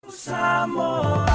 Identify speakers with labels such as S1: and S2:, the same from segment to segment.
S1: Samoa,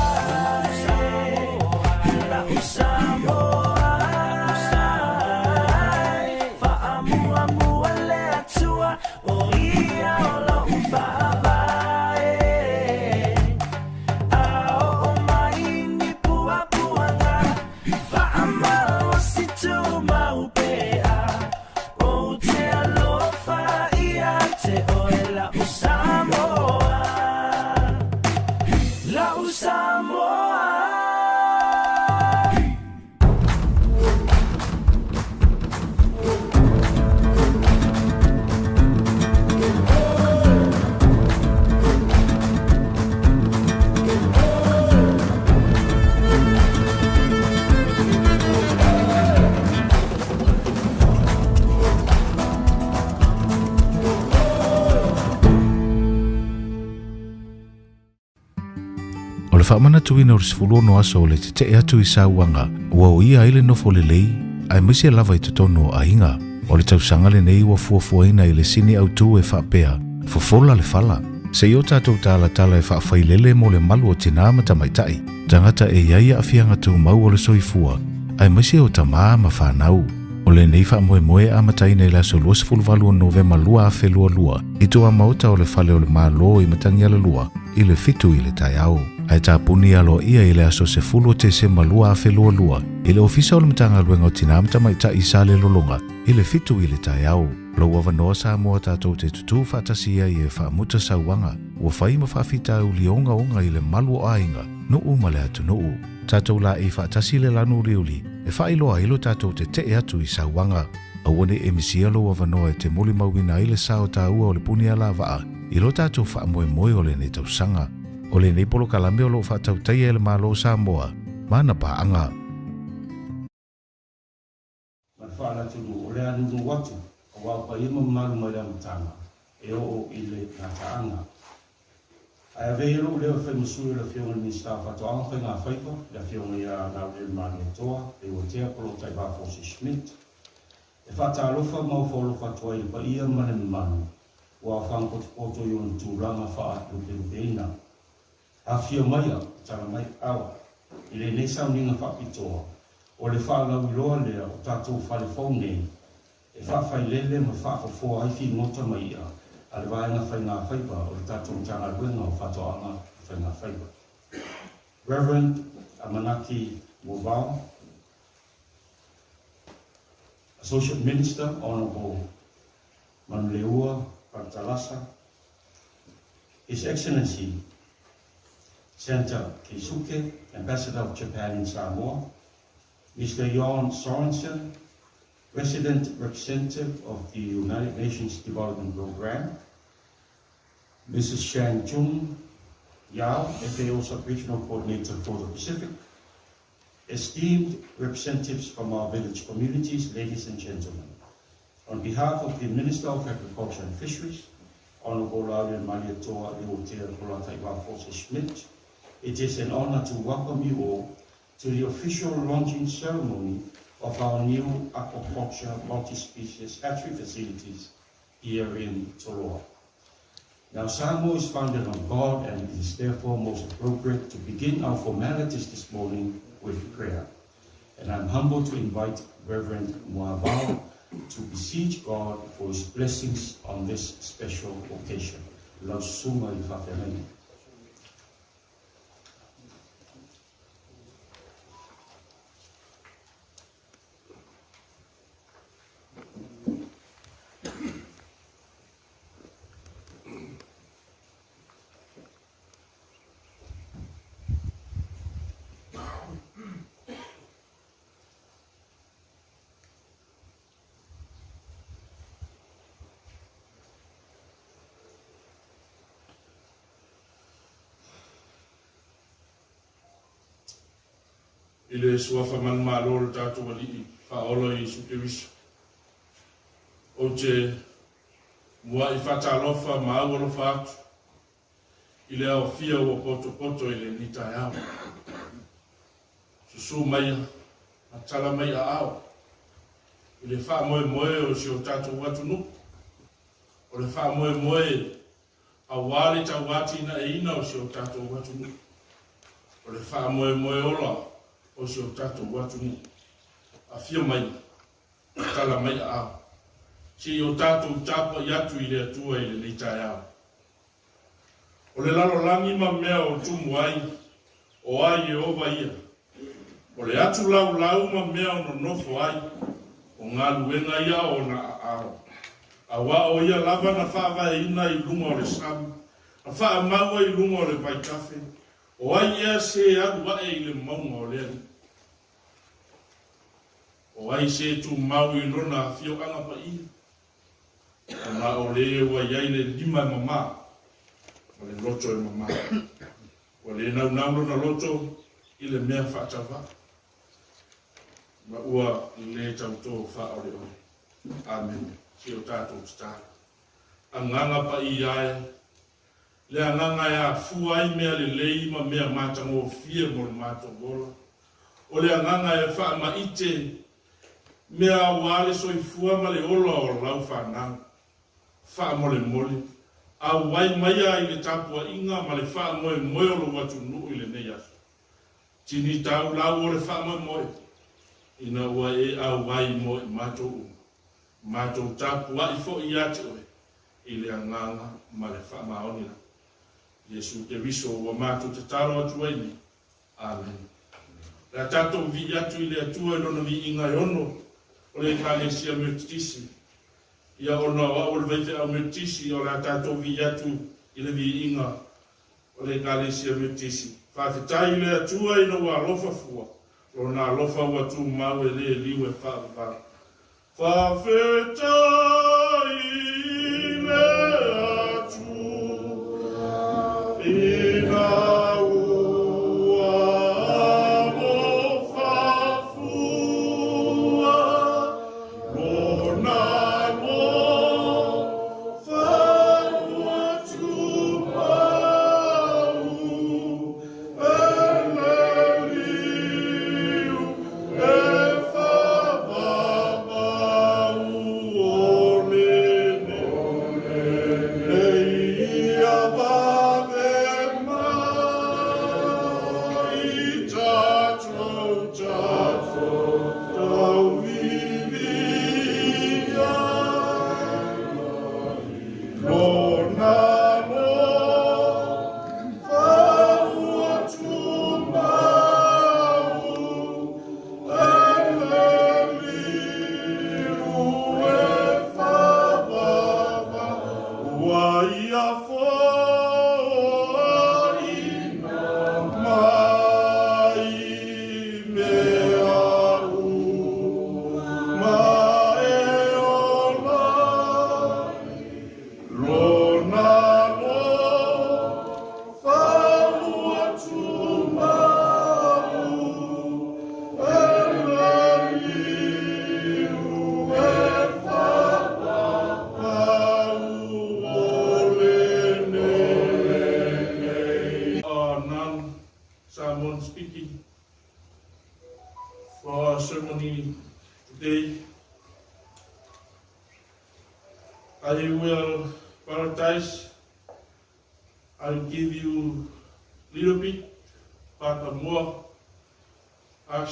S2: Whamana tuina o sifulu no aso le te atu I sauanga ua o ia ile no fole lei ai misi lava I totono a inga o le tausanga le nei ua fuafuaina I le sini au tu e whaapea fofola le fala se i o tātou tala e whaafailele mo le malu o tina mata maitai tangata e iaia a fianga tu mau o le soifua ai misi o tamaa ma whanau o le nei whaamoe a mataina I la so lua sifulu valu o Novema lua a whelua lua I toa mauta o le fale o le malo I matangi ala lua I le fitu I le tai au ai tāpuni alo ia I le aso se fulu Tesema lua a whelua lua I le ofisa o le matanga luenga o tina mata maitai I sa le lolonga I le fitu I le tai au lo wavanoa Samoa tātou te tutu whaatasia I e whaamuta sauanga ua whai ma whaafita u lionga onga I le malu o ainga nuu ma le atu nuu tātou la I whaatasi le lanu riuli e whailoa ilo tātou te atu I sauanga awane e misia lo wavanoa e te muli mauina I le sao tāua o le puni ala waa ilo tātou whaamoe o le ne tausanga o le nei polo kalame o lo whaatautai e le malo Samoa mana paanga
S3: Whaala tunu o le anu watu o wapa ima malu mai la mtanga e o I le nataanga. Ai aveiro leo whai masui la whionga ni staff ato anga whai ngā whaipa la whionga ia ngā reo mani toa e o tea polo tai Bafosi Schmidt. E whata alofa mau wholofa toa I pa ia mane manu ua whankotopoto I on tūranga wha lupe lupeina. A whio maia tala mai awa I le nei sauninga whapitoa o le whaalau loa lea o tātou whale whaunei e whaafai ma whaafofoa ai whi ngota mai ia a le waenga whai ngā whaipa o le tātou tanga ruenga o whatoanga whai ngā whaipa. Reverend Amanaki Mobao, Associate Minister, Honourable Manleua Pantalasa, His Excellency Senator Keisuke, Ambassador of Japan in Samoa, Mr. Jan Sorensen, Resident Representative of the United Nations Development Programme, Mrs. Shang Jung Yao, FAO Sub-Regional Coordinator for the Pacific, esteemed representatives from our village communities, ladies and gentlemen. On behalf of the Minister of Agriculture and Fisheries, Honourable Laurian Maliatoa Leotea Polatai Bafosi Schmidt, it is an honor to welcome you all to the official launching ceremony of our new aquaculture multi-species hatchery facilities here in Toloa. Now, Samoa is founded on God, and it is therefore most appropriate to begin our formalities this morning with prayer. And I'm humbled to invite Reverend Muabao to beseech God for His blessings on this special occasion. Lausuma I whawhenei.
S4: Ile suafa man malo tātou wali whaolo I sukewisu. O te mua I whatalofa maawalofa atu. Ile au fia ua poto ile nitai au. Susu maia, atala maia au. Ile wha moe o si o tātou watu nuku. O le wha moe a wale ta wati na e ina o se o tātou watu ni. O le wha moe moe ola o se o tātou watu ni. A fia mai, a tala mai a au. Si o tātou tāpa i atu i le atua i le leitai au. O le lalo langi ma mea o tumu ai, o ai e ova ia. O le atu lau lau ma mea o no nofo ai, o ngā luenga ia o na ao. A wā o ia lava na whaava e ina i lunga o le samu, na whaa maua i lunga o le vai kafe, o ai ea se adu wa e i le maunga o le ani. O ai se tu mau i lona a fio anga pa ia. O na o le wa iai le lima mama, o le loto e mama. O le nau nau na loto i le mea whaatawa. Ma ua le tauto wha ore ore. Amen. Si o tātou star. A nganga pa i ae. Le a nganga ea fuai mea le leima mea mātango fia mo le mātangola. O le a nganga e wha ma ite mea wale soifua ma le ola o lau whanau. Wha mole mole. A wai maia i le tapua inga ma le wha moe moe o lo watu nuu i le nei asu. Tini tau lau o le wha moe moe. Ina ua e a wai moe mato u. Mato tapua i fo i ate oe. I le anganga ma le wha maonina. Yesu te riso wa mato te taro atu aini. Amen. La tato vi atu i le atua i lona vi inga i ono. O le kalesia metisi. Ia ona wa o le veife au metisi o la tato vi atu i le vi inga. O le kalesia metisi. Whawhetai le atua i no wa alofa fua. O na alofa wa tu mau e le liwe whawha. Whawhetai le atua i na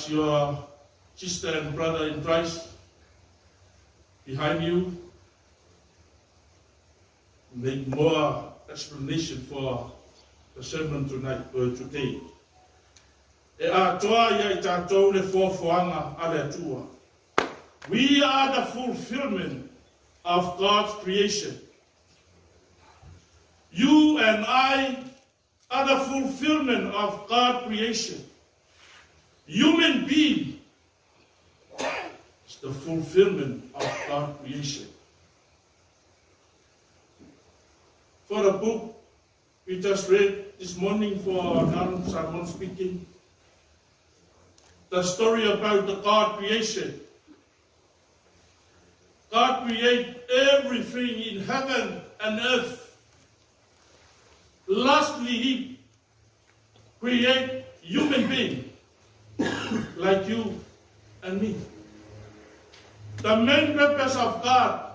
S4: your sister and brother in Christ behind you, make more explanation for the sermon today. E a toa ia I tātou le fōwhoanga a le atua. We are the fulfillment of God's creation. You and I are the fulfillment of God's creation. Human being is the fulfillment of God's creation. For the book we just read this morning for non-sermon speaking, the story about the God creation. God created everything in heaven and earth. Lastly, He created human beings like you and me. The main purpose of God,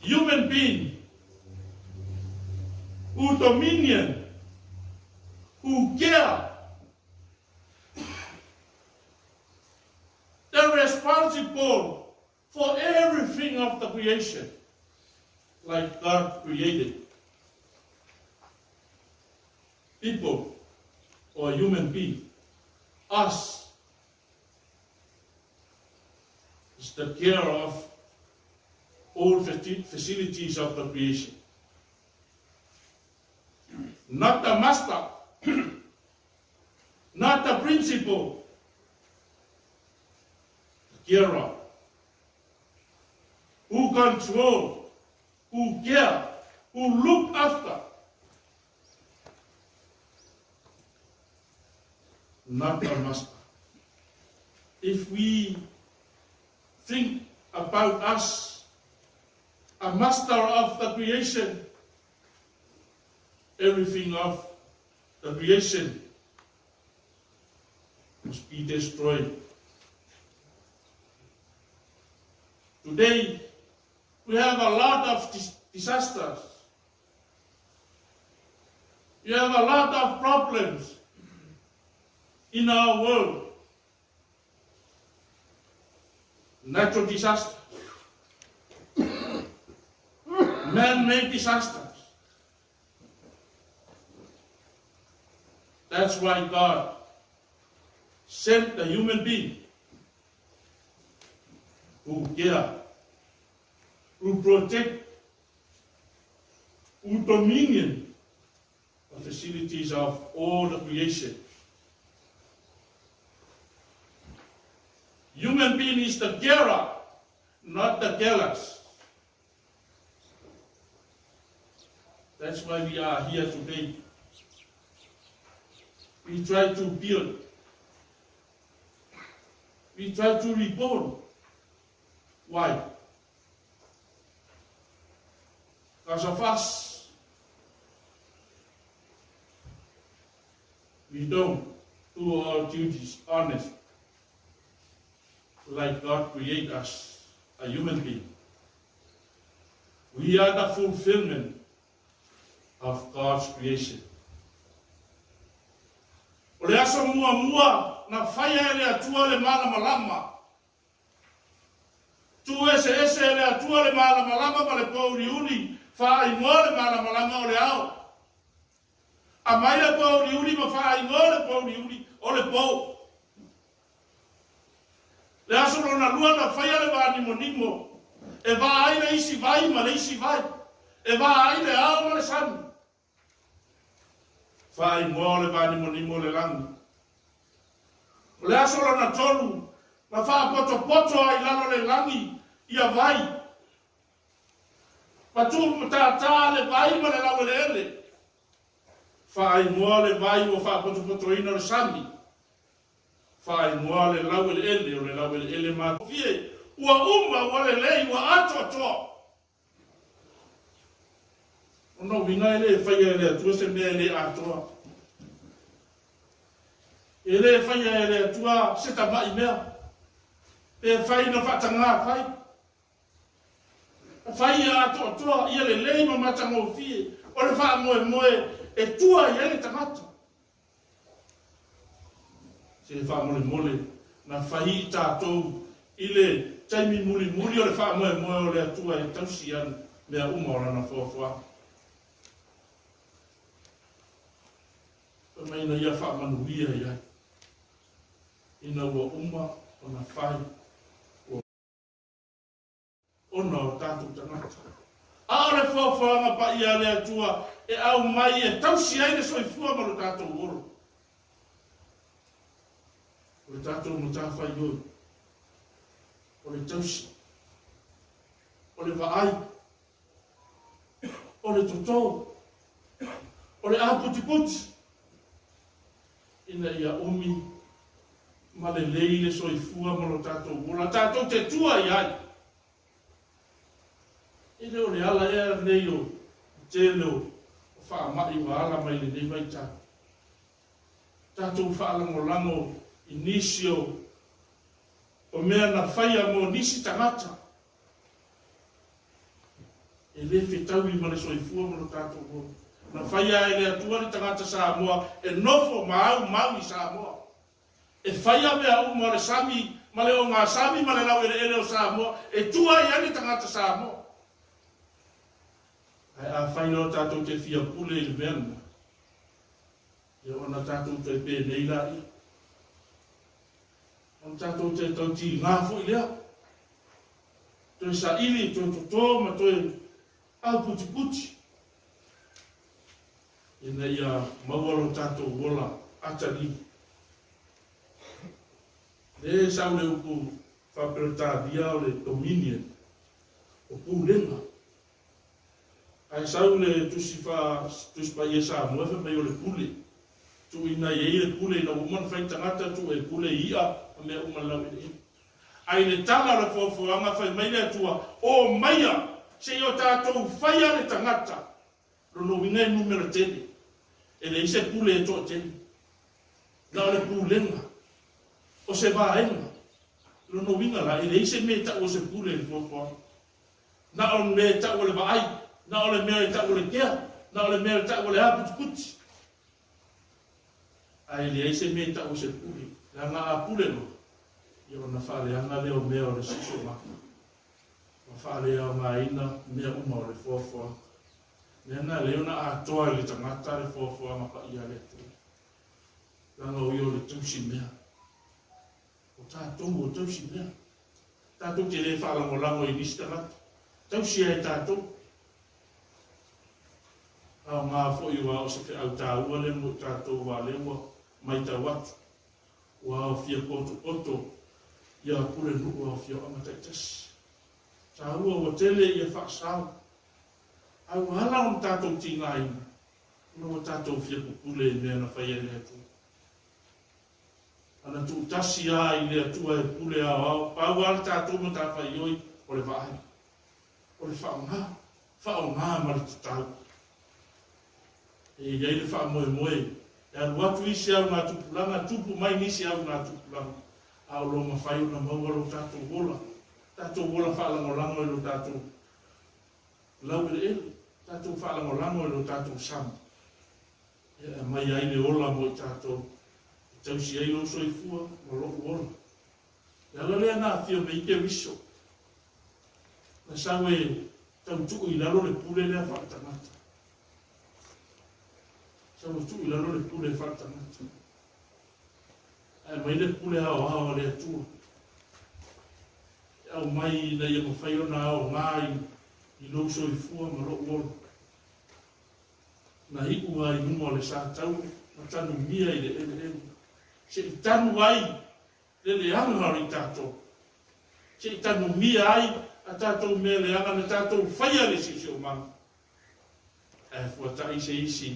S4: human being, who dominion, who care. They're responsible for everything of the creation, like God created. People or human being, us, is the care of all facilities of the creation. Not the master, not the principal, the carer, who control, who care, who look after. Not the master. If we think about us, a master of the creation, everything of the creation must be destroyed. Today, we have a lot of disasters. You have a lot of problems in our world. Natural disasters, man-made disasters. That's why God sent the human being who care, who protect, who dominion the facilities of all the creation. Human being is the carer, not the careless. That's why we are here today. We try to build. We try to rebuild. Why? Because of us. We don't do our duties honest, like God created us, a human being. We are the fulfillment of God's creation. O le aso mua na whaia ele atua le malama. Tu ese ele atua le malama ma le pauri uni, wha ingoa le malama o le ao. A mai le pauri uni ma wha ingoa le pauri uni o le pau. Le aso na lua na whaia le wani monimo, e wha ai le isi vai ma le isi vai, e wha ai le ao ma le sanu. Whai ngō le wani monimo le langi. O le aso na tolu, na wha poto ai lano le langi, ia vai. Patu mata le vai ma le lau le ele. Whai ngō le vai o wha poto ina le sangi. Whai ngō le lau le ele, o le lau le ele ma. Fie, ua wa le lei, ua ato atoa. No, winga ele whaia ele atua se mea ele atoa. Ele whaia ele atua se tamai mea. E whai na whatanga whai. Whaia atoa ia le lei ma matanga fie. O le wha moe e tua i ele tangata. Se le wha mole na whai i tātou i le taimi muli o le wha moe o le atua e tausi anu mea umaora na whoa. Mai na ia wha manuia ia. Ina ua uma o na whai. Ona o tātou tangata. Aore whawhanga pa ia le atua e au mai e tausi aine soifua ma lo tātou oro. O le tātou mo tā whai oi. O le tausi. O le vaai. O le totoo. O le aputi. Ina ia umi ma le leile soifua ma lo tātou ora. Tātou te tua i ai. Ile o le ala ea nei o tēleo o wha mai wa ala mai le nei mai tātou. Tātou wha lango inisio o mea na whaia mo nisi tangata. E le whetau i ma le soifua ma lo tātou ora. Na whaia e le atua ni tangata Samoa, e nofo mau i Samoa. E whaia mea uma le sami, ma le o ngā sami, ma le lau ele o Samoa, e tua i ani tangata Samoa. Ai a whaino tātou te fia pule i le mena. E ona tātou te pē nei la i. Ona tātou te tau ti ngāfo i lea. Toi sa ili, toi tō, ma toi au puti puti. E nei a mawalo tātou wola atari. Le sau le upu whapirata dia o le dominion. O pūlenga. Ai sau le tusi pa iesa muefe mai o le pule. Tu ina ye le pule na uman fai tangata tu e pule ia a mea uman lau e. Ai le tanga le fofoanga fai mai le atua o maia se o tātou whaia le tangata. Rono wingai numero tene. E le ise pule e toa tene. Na o le pulenga. O se vaenga. Rono winga la e le ise me ta o se pule le fofoanga. Na o me ta o le vaai. Na o le mea ta o le kea. Na o le mea ta o le haputi puti. Ai le ise me ta o se pule. La nga a pule no. Yo na fale anga leo mea o le siso maka. Ma fale au ngā ina mea uma o le fofoanga. Nena leo na atoa le tangata le fofoa ma pa ia le tu. Langa o yo le tausi mea. O tātou o tausi mea. Tātou te le whaalango lango i nisi tangata. Tausi e tātou. Au ngā fōi wā o se whi au tā ua le mo tātou wā lewa mai tā watu. Wā o fia poto. Ia pule nuku o fia o amatai tasi. Tā ua o tele ia whaasau. Au hala on tātou tina ina. No tātou fia pupule i mea na whaia lea tu. Ana tu tasi a i lea tua e pule a au. Pau ala tātou mo tā whai oi o le whaai. O le whaonga. Whaonga mara te tau. E iei le wha moe. E anu atu isi au ngā tupulanga. Tupu mai nisi au ngā tupulanga. Au lo ma whai una maualo tātou wola. Tātou wola whaalangolango e lo tātou. Lau ele. Tātou whaalangolango e lo tātou sam. E mai ai le ola mo i tātou. Tausi ai lo soifua, mo loko ola. E ala lea nā fia me ike riso. Na sau e tau tuku i lalo le pule lea whaatamata. Sau tuku i lalo le pule whaatamata. E mai le pule hao lea tua. E au mai na ia mawhaiona ao ngāi i lo soifua, mo loko ola. Na hiku ai mungo le sātau, na tanu mia i le ele. Se i tanu ai, le angari tātou. Se i tanu mia ai, a tātou mea le anga na tātou whaia le sisi o manga. E fuatai se isi,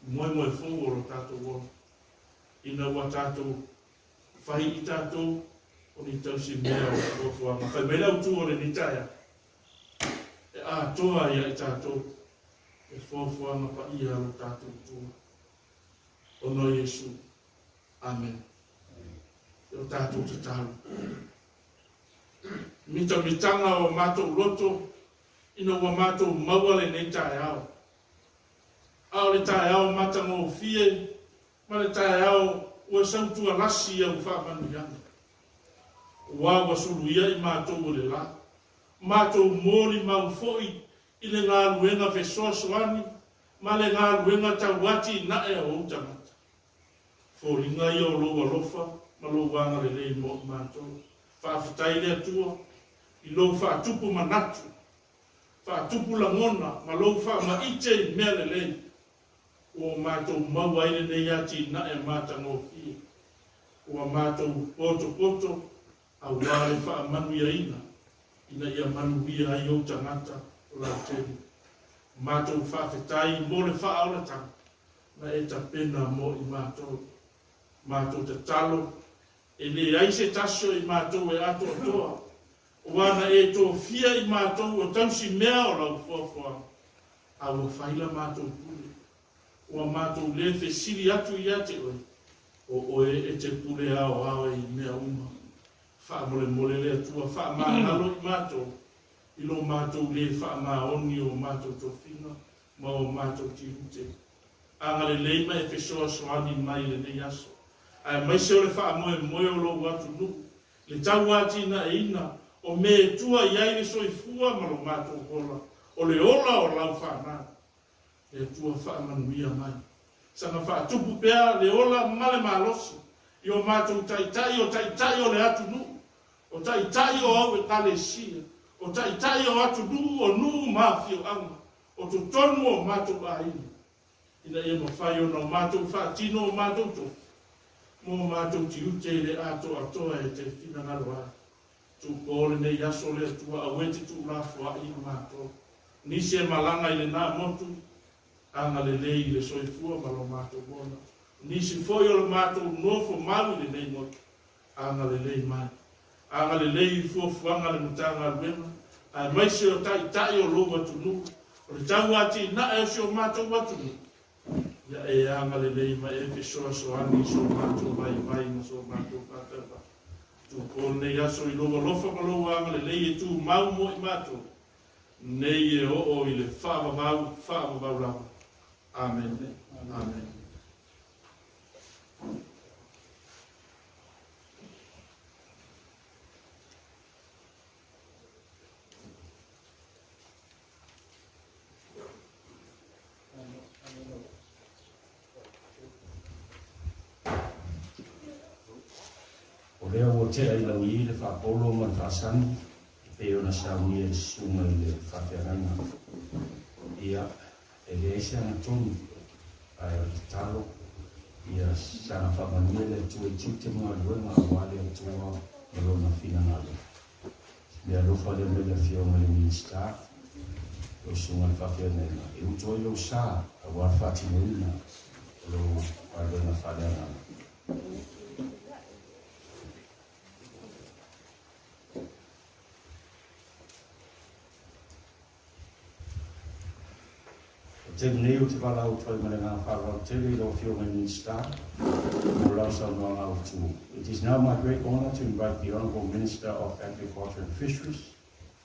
S4: moe whongoro tātou o. Ina ua tātou whai i tātou, o ni tausi mea o fuafuanga. Whai mea lau tū o le nitaia. E a toa ia i tātou, e fuafuanga pa ia o tātou tū. O no Yesu. Amen. O tātou te tālu. Mita mitanga o mātou loto, ina ua mātou maua le nei tae ao. Ao le tae ao matanga o fie, ma le tae ao ua sautua lasi au whaamanu yana. Ua ua suluia i mātou o le la. Mātou mōri mau foi i le ngā ruenga fesoa soani, ma le ngā ruenga tauati na e o utanga. Fōringa i o loa lofa, ma lo wanga le lei mo mātou. Whaafitai lea tua, i lo whaatupu manatu. Whaatupu la ngona, ma lo wha ite i mea le lei. O mātou maua ile nei ati na e mātanga o fie. O mātou poto, au wāre wha manuia ina. Ina ia manuia ai o tangata o la teni. Mātou whaafitai mo le wha aoratanga. Na e ta pena mo i mātou. Mātou te talo, e le aise taso i mātou e ato toa. O ana e tō fia i mātou o tausi mea o lau fuafua. A o whaila mātou pule. O a mātou le whesiri atu i ate oi. O oe e te pule ao i mea uma. Wha mole le atua, wha māhalo i mātou. I lo mātou le wha maoni o mātou tō whina, ma o mātou ti hute. anga le lei mai fe soa soani mai le nei aso. Ai mai se o le wha moe moe o lo watu nu. Le tau ati na e ina o me tua iai le soifua ma lo mātou kola. O le ola o lau whanā. Le tua wha manuia mai. Sanga wha tupu pea le ola male malosi. I o mātou taitai o le atu nu. O taitai o au e kale sia. O taitai o atu nu o nu mafio anga. O tu tonu o mātou aina. Ina e mawhai o na mātou whaatino o mātou to. Mo mātou ti ute le ato atoa e te whina ngaroa. Tu kore nei aso le atua awete tu la fua i mātou. Nisi e malanga i le nā motu. Anga le lei le soifua ma lo mātou bona. Nisi foi o le mātou nofo mau le nei motu. Anga le lei mai. Anga le lei fuafuanga le mutanga alwema. Ai mai se o tai o lo watu nu. O le tau ati na e si o mātou watu nu. Ya e anga le lei mai e soa soani so mātou vai na so mātou whakapa. Tu kone yaso i loa lofa maloa anga le lei e tu mau mo i mātou. Nei e o i le whaavavau lava. Amen. Amen.
S3: O lea o te ai lau i le whapolo ma whasani, pe ona sauni e sunga i le whawhiaranga. Ia, e le eise ana tonu, ai o te talo, ia sana whamania le tue tute mua ruenga a wale o tua e lona whina ngale. Mea lofa le mele fionga le minista, o sunga le whawhiaranga. E utoi lo sa, a warwhati moina, lo wale whalearanga. Te nei o te wala o toi mare ngā whārau tele i lo whionga minista, o lau sau noa ngā utu. It is now my great honor to invite the Honourable Minister of Agriculture and Fisheries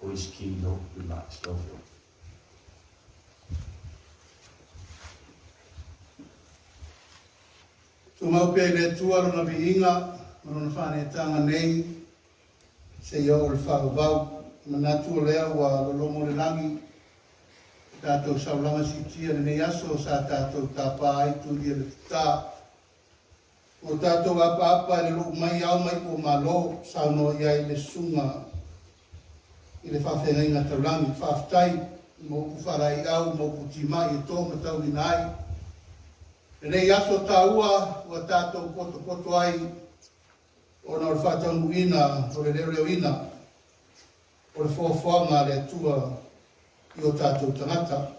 S3: for his keynote remarks. Lofio.
S1: Tu mau pe le tua rona viinga, marona whanetanga nei, se ia o le whaavau, manatu o lea wa lolomo le langi, tātou saulanga sitia le nei aso sa tātou tāpā ai tūri le tā. O tātou apa le luk mai au mai o malo sauno iai le sunga i le whawhenga inga taulangi. Whawhtai mo ku wharai au mo ku timai e tō matau ni nai. Le nei aso tāua o tātou poto ai o na o le whātaungu ina o le leo ina o le whawhanga le tua i o tātou tangata.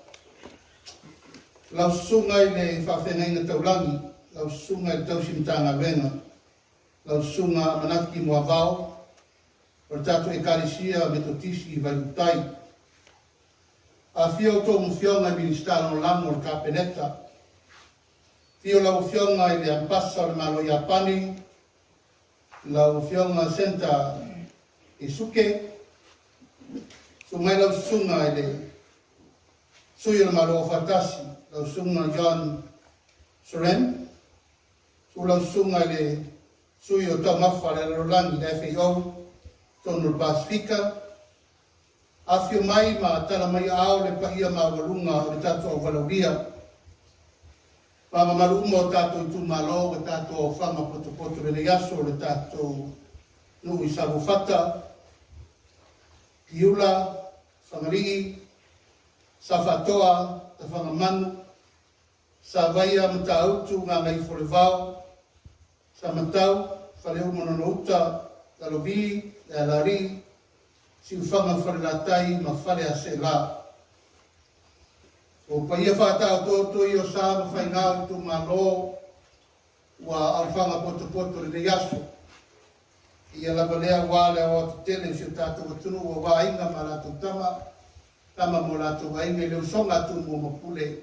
S1: Lau sunga i le whawhenga taulangi, lau sunga i le tausimitanga wenga, lau sunga manaki mua vau, o le tātou ekarisia metotisi i vaiutai. A fio tō mu fionga i ministara o lamo o le kapeneta, fio lau fionga i le ampasa o le malo i apani, lau fionga senta i suke, so mai lau sunga i le sui o le malo o fatasi, lau sunga John Soren, so lau sunga i le sui o tau mafa le Rolani le FAO, tonu le Pasifika, afio mai ma tala mai ao le paia ma walunga o le tatu o walauria, ma maruma o tatu tu malo o tatu o fama poto le yaso o le tatu nui sabu fata, Piula, Whangarigi, Safatoa, Te Whangamanu, Sa Vaia Matautu, Ngā Ngai Whorevau, Sa Matau, Whaleu Mononouta, Lalovi, Lari, Si Whanga Wharelatai, Ma Whare a Se La. O Paia Whatau Toto i o Sa Whaingau Tu Malo, Wa Au Whanga Poto le Yaso. Ia lava lea wale o te tele si o tātou atunu o wainga ma rātou tama mo rātou wainga leo songa atu mo mapule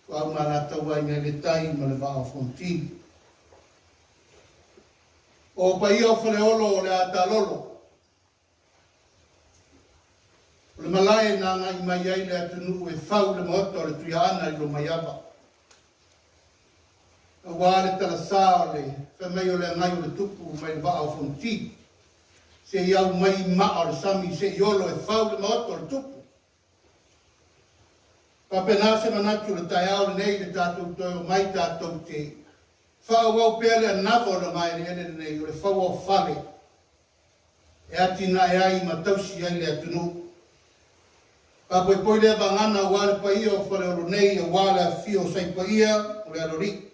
S1: o au ma rātou wainga le tai ma le wao fonti. O pa ia o whare olo o le ata lolo. O le malae nā ngai mai ai le atunu e whau le moto le tuia ana i lo mai aba. wale tala sa le fa mai o le ngai o le tupu mai va o fonti se iau mai ma o sami se iolo e fau le maoto le tupu pa pena se manatu le tai au le nei le tatou toi mai tatou te fa o pe le navo le mai le nei o le fau o fale e atina e ai matausi ai le atunu pa poi le vangana wale pa ia o fale o nei o wale fio sai pa ia o le alori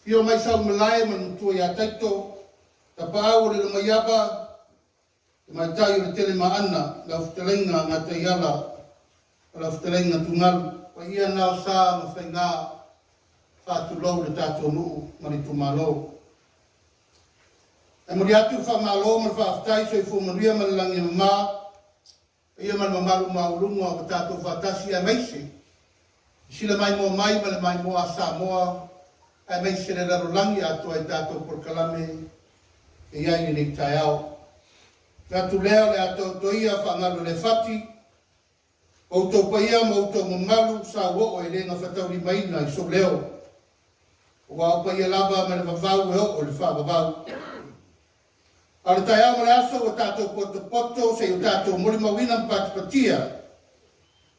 S1: fio mai sau malai man tu ya taito ta pau le mai aba mai tai o le tele maana la ftelenga na te yala la ftelenga tungal pa ia na sa ma fainga fa tu lo le tato nu mari tu malo e mo atu fa malo ma fa tai so fu mo ria malangi ma ia mal mamalu maulungu o tato fa tasi a meisi sila mai mo mai mai mo a Samoa ai mai se le rolangi atu ai tato por kalame e ia ni tai au tatu leo le ato toia fa ngalu le fati o to paia mo to malu sa wo o ele na fatau li mai na so leo o wa paia lava me le vavau o le fa vavau al tai au le aso o tato poto se o tato mori mawina patia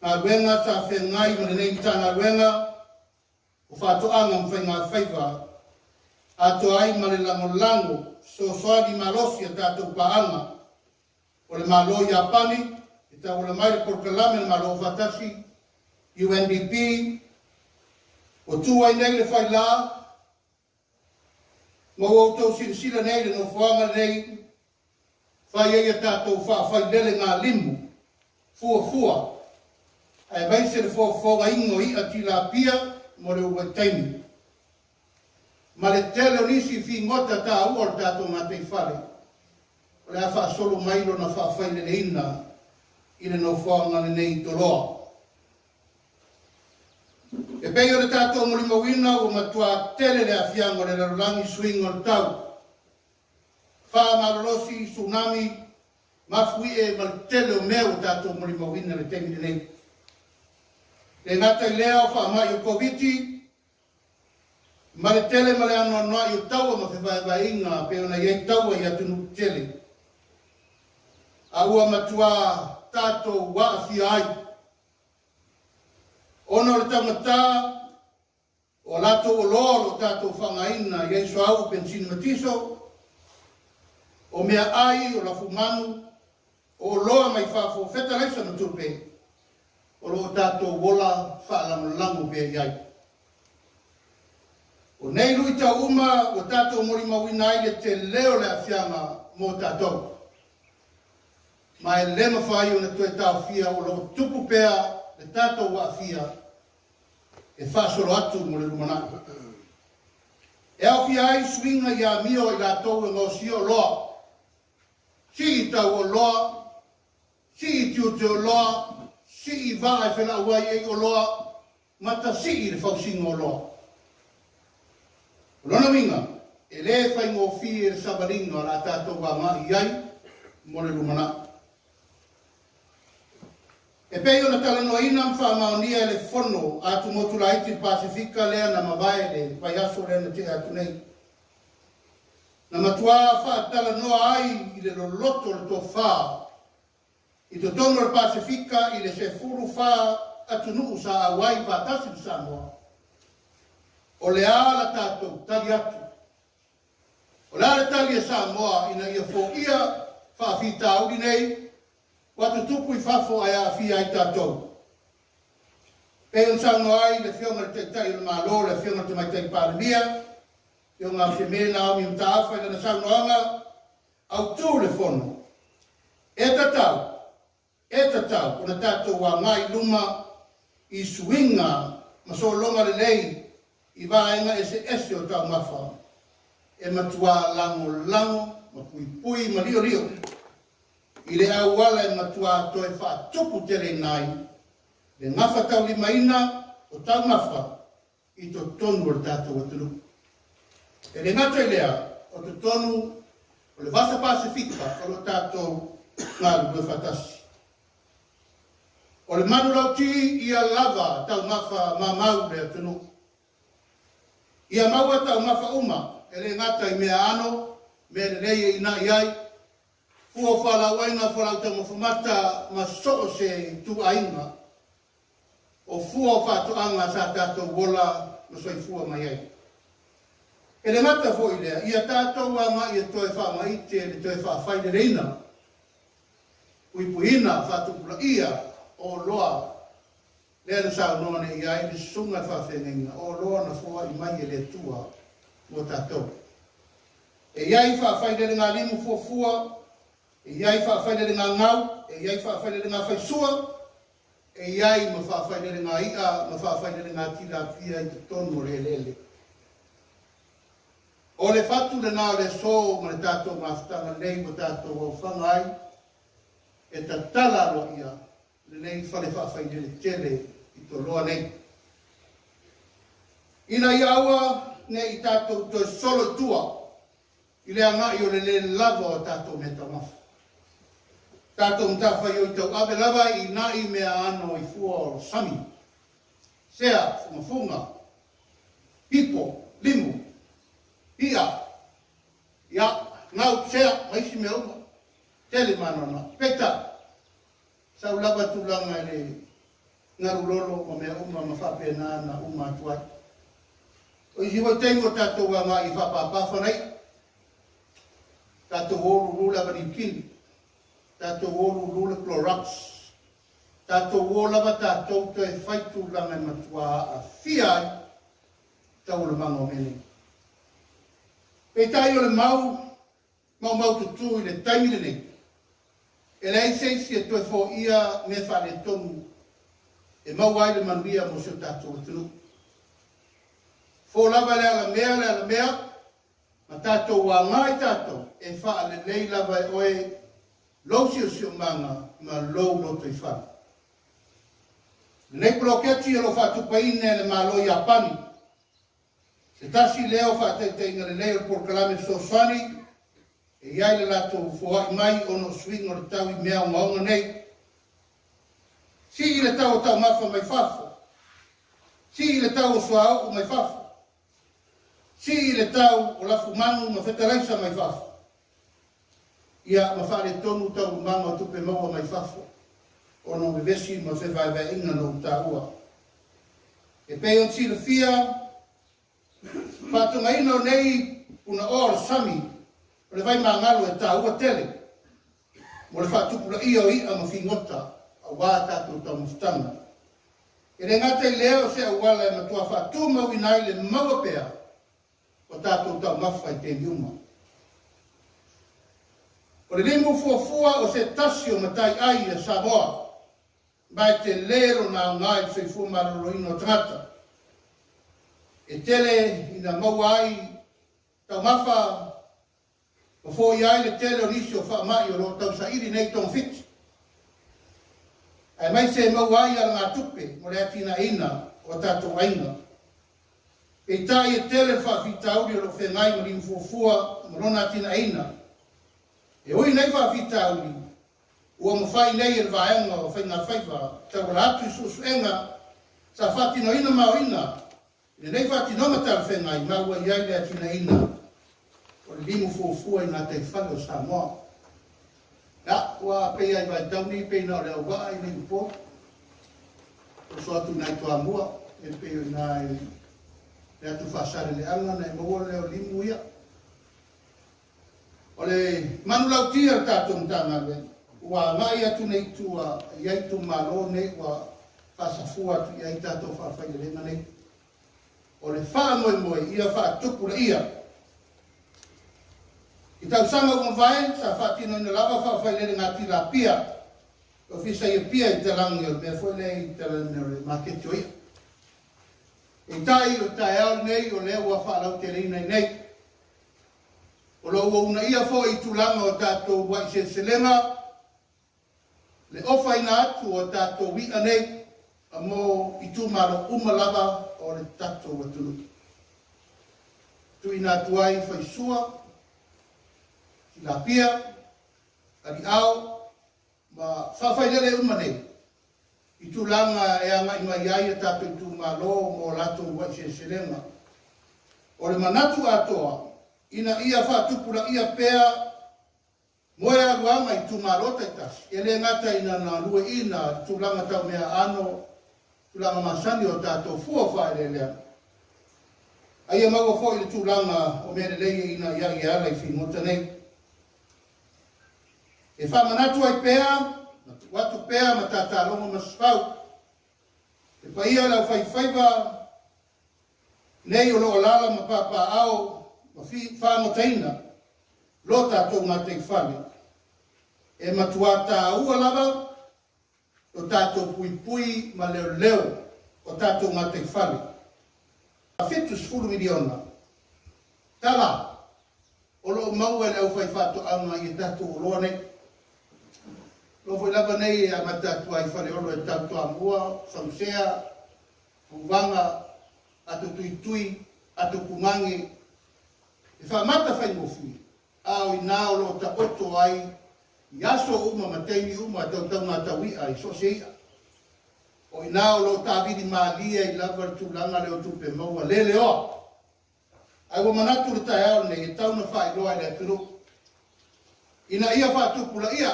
S1: a wenga sa fe ngai mo nei tana wenga o fato anga mfenga faiva ato ai male lango so soadi malosi tato paanga o le malo Japani ita o le mai por kalame malo fatasi UNDP o tu ai nei le fai la mo o to sila nei le no fuanga nei fai ai tato fai lele nga limbu fua ai vai se le fo ingo i atila pia mo le uetaimi ma le tele o nisi fi ngota ta uor tato matei fale o le afa solo mailo na fa fai le ina i le no fuanga le nei Toloa e pei o le tato mo lima wina o matua tele le afiango le rolangi swing o tau fa marolosi tsunami mafui e mal tele o meu tato mo lima wina le temi le nei le ngata i leo fa mai o koviti ma le tele ma le anoa i o taua ma whewai inga pe ona iei taua i atunu tele a ua matua tato wa awhia ai ono le tamata o lato o loro tato whangaina iei so au pensini matiso o mea ai o la fumanu o loa mai whafo whetalesa na tupe o lo tato wola whaalamulangu pia iai. O nei lui ta uma o tato mori mawina ai le te leo le afianga mo tato. Ma e lema whai o na tue tau fia o lo tupu pea le tato wa afia e whasoro atu mo le rumana. E au fia ai swinga ia mio i la tau e ngosio loa. Si i tau o loa, si i tiu te o loa, si i vaa e whena uai e o loa, mata si i le whausinga o loa. Lona winga, e le whai ngō fi e le sabaringa la tātou wa mahi ai, mo le lumana. E pei o na talanoa ina mwha maonia le fono atu motu la iti Pasifika lea na mawae le vai aso lea na te atu nei. Na matua wha talanoa ai i le loloto le tō wha. I to tono le Pasifika i le se furu wha atu nuu sa awai patasi le Samoa. O le ala tātou tali atu. O le ala tali e Samoa ina ia fō ia whaafita auri nei, watu tupu i whafo ai a fia ai tātou. Pei on sauno ai le whionga le te tai le malo, le whionga te mai tai pāremia, whionga a whimena au mi mtaafa i lana sauno anga, au tū le fono. E tatau, ona tātou wa ngai luma i suinga, ma so longa le lei, i vaenga ese o tau mawha. E matua lango, ma pui, ma rio. I le au wala e matua toe wha tupu tere nai, le ngawha tau li maina o tau mawha, i to tonu o le tātou atunu. E le ngata i lea, o to tonu, o le vasa Pasifika, o le tātou ngaru le whatasi. O le manu lau ti ia lava tau mawha mamau le atunu. Ia maua tau mafa uma, ele ngata I mea ano, me rei ina iai, fua whala wainga whalau tau mawhamata ma soo se tu ainga, o fua whatuanga sa tātou wola ma soi fua mai ai. Ele ngata fo I lea, ia tātou anga ia toe whamaite, le toe whawhaide reina, uipuhina whatupula ia o loa, lea na sao noa ne ia I le sunga whawhenga, o loa na fua I mai le tua mo tātou. E iai whawhaide ngā limu fua, e iai whawhaide ngā ngau, e iai whawhaide ngā whaisua, e iai ma whawhaide ngā ia, ma whawhaide ngā tira pia I te tonu le lele. O le whatu le nā le so ma le tātou mawhitanga nei mo tātou au whangai, e ta tala ro ia, le nei whale whawhaide le tele I Toloa nei. Ina I aua nei I tātou toi solo tua, I le anga I o le lava o tātou me tamafu. Tātou mtawhai o I tau abe lava I nai mea ano I fua o sami. Sea, funga, pipo, limu, ia, ia, ngau, sea, maisi mea uma, tele manona, peta, sau lava tulanga le ngarulolo o mea uma mawhapena na uma atuai. O isi hoi tengo tātou anga I whapapawhanai, tātou oru rula varikini, tātou oru rula Clorox, tātou olava tātou te whaitu langa matua a whiai, tau le manga o mene. Pei tai o le mau tutu I le taimile nei. E lei seisi e toe fo ia me whare tonu, e mau ai le manuia mo seo tātou atunu. Fo lava le ala mea, ma tātou wa ngai tātou, e wha le lei lava e oe, lau sio manga, ma lou loto I wha. Nei ploketi e lo whatupaine le malo I apani, se tasi leo whateiteinga le leo por kalame sosani, e iai le lato fuai mai ono swing o le tau I mea o maunga nei. Si I le tau o tau mafa mai fafo. Si I le tau o suao o mai fafo. Si I le tau o lafu manu ma whetaraisa mai fafo. Ia ma whare tonu tau manga o tupe maua mai fafo. Ono me vesi ma whewai inga no tāua. E peon si le fia, whatunga ino nei una ora sami, o le vai mangalo e tāua tele. Mo le whatupula ia o ia ma whingota, a wā tātou tau mawhitanga. E re ngata I leo se a wala e matua whatu mau inai le maua pea, o tātou tau mawhai te niuma. O le limu fuafua o se tasio matai ai e Samoa, mai te lero na ngai se fu maroroino tangata. E tele ina maua ai tau mafa o fo ai le tele o nisi o wha mai o lo tau sa iri nei tong fiti. Ai mai se maua ai ala ngā tupe mo le atina ina o tātou ainga. E tai e tele wha fitauri o lo whengai mo limu fuafua mo rona atina ina. E oi nei wha fitauri ua mo whai nei e vaenga o whainga whaiva, tau la atu I susuenga, sa whatino ina mao ina, e nei whatino matara whenga I maua I aile atina ina, o le limu fuafua I ngā tei whale o Samoa. Ja, ua pei ai vai tauni, pei nao leo waa I nei upo, o so atu nai toa mua, e pei o nai, le atu whasare le anga, nei maua leo limu ia. O le manu lau tia tātou mtanga le, ua ngai atu nei tua iai tu malo nei ua whasafua atu iai tātou whawhai lenga nei. O le wha moe ia wha tukura ia. I tau sanga umawai, sa whatino ina lava whawhai lenga ngā tira pia. O fisa ia pia I te langi o mea fwele I te langi o le maketio ia. E tai o tai au nei o lea ua whalau te reina nei. O lo una ia fo I tulanga o tātou wai se selenga, le ofa ina atu o tātou wika nei, a mo I tūmaro umalava o le tātou atunu. Tu ina tuai whai sua, ki la pia, ari au, ma whawhai lele uma nei. I tūlanga e anga ima iai a tātou tūmaro mo lātou wai se selenga. o le manatu atoa, ina ia whaatupura ia pea, moe aluanga i tumarota i tasi. E le ngata ina na lue ina, tulanga tau mea ano, tulanga masani o tātou fua whae le lea. Aia maua fo i le tulanga o mea le leia ina ia i ala i whinota nei. E whamanatu ai pea, watu pea ma tātālonga masfau. E paia lau whaiwhaiva, nei o loo lala ma papa ao, ma whangotaina, lo tātou ngā te whane. E matua tā ua lava, o tātou pui pui ma leo leo, o tātou ngā te whane. A whetus 10 miliona. Tala, o loo maua leo whaifato anga i tātou o loa nei. Lo foi lava nei a matatu ai whare olo e tātou amua, whamusea, uwanga, atu tui, atu kumangi. E whamata whai ngofi, au i nā olo ta oto ai, i aso uma mateini uma tau tau ngā taui ai, so se ia. O i nā olo ta vidi maalia i lava tūlanga leo tupe maua, lele o. Ai wa manatu le tai au nei, e tau na whai loa le aturu. Ina ia whaatupula ia,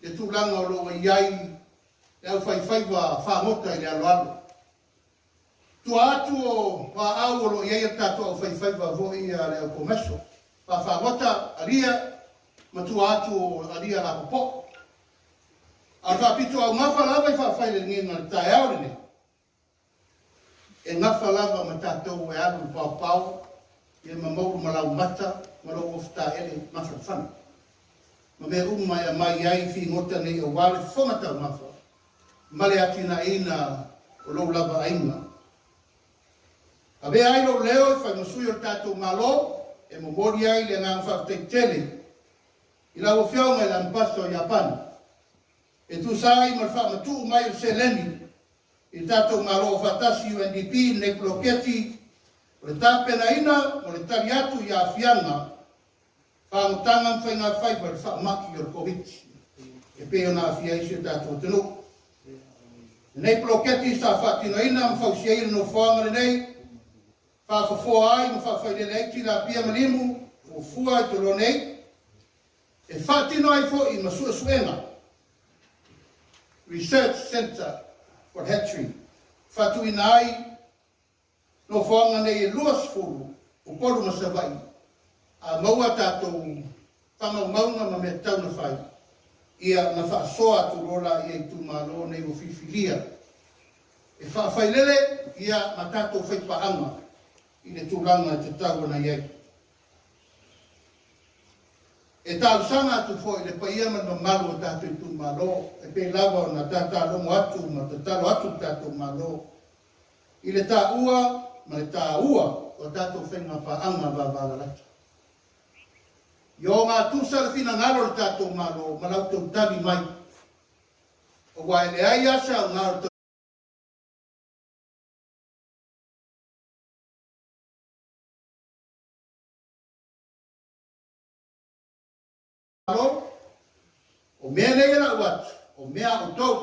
S1: le tūlanga o loa iai, le au whaiwhaiwa whamota i le aloalo. Tua atu o wha au o lo iai tato au whaiwhaiwa vo i a leo komeso. Whamota aria, ma tua atu o aria la popo. A whapito au ngawha lava i whawhaile ngina le tai au rene. E ngawha lava ma tatou e alu pau pau, e ma mauru malau mata, ma lau ofta ele mawha whana. Ma me umai a mai ai fi ngota nei o wale whongata o mawha. Male atina ina o lau lava ainga. A vea ai lo leo e whai masui o tātou malo, e momori ai le ngā whakteitele. I lau o whiaunga i la mpaso o Japan. E tu sai ma whamatu mai o Seleni. I tātou malo o whatasi UNDP, ne bloketi, o le tāpena ina, o le tari atu i a whianga, whaamutanga mwhai ngā whaipa le whaamaki o le COVID. E peo nā whiaisi o tātou tenu. Nei bloketi sa whatino ina, mwhausia ina no whaanga le nei, whawhawhoa ai, ma whawhailele eiti la pia malimu, o fua i tolo nei, e whatino ai fo i masua suenga. Research Center for Hatchery. Whatu ina ai, no whaanga nei e luas furu, Upolu masawai. A maua tātou whamau maunga ma mea tauna whai. Ia na whaasoa tu rola ia i tūmalo nei o whiwhilia. E whawhailele ia ma tātou whaipaanga. I le tūranga te tau na iei. E tāu sanga atu fo i le paia man malu o tātou i tū malo, e pe lava o na tātou longo atu, ma te talo atu tātou malo. I le tā ua, ma le tā ua, o tātou whenga pa anga vāvala lata. I o ngā tūsa le whina ngaro le tātou malo, ma lau tau tabi mai. O wai le ai asa o ngaro o mea nei la watu, o mea o tau,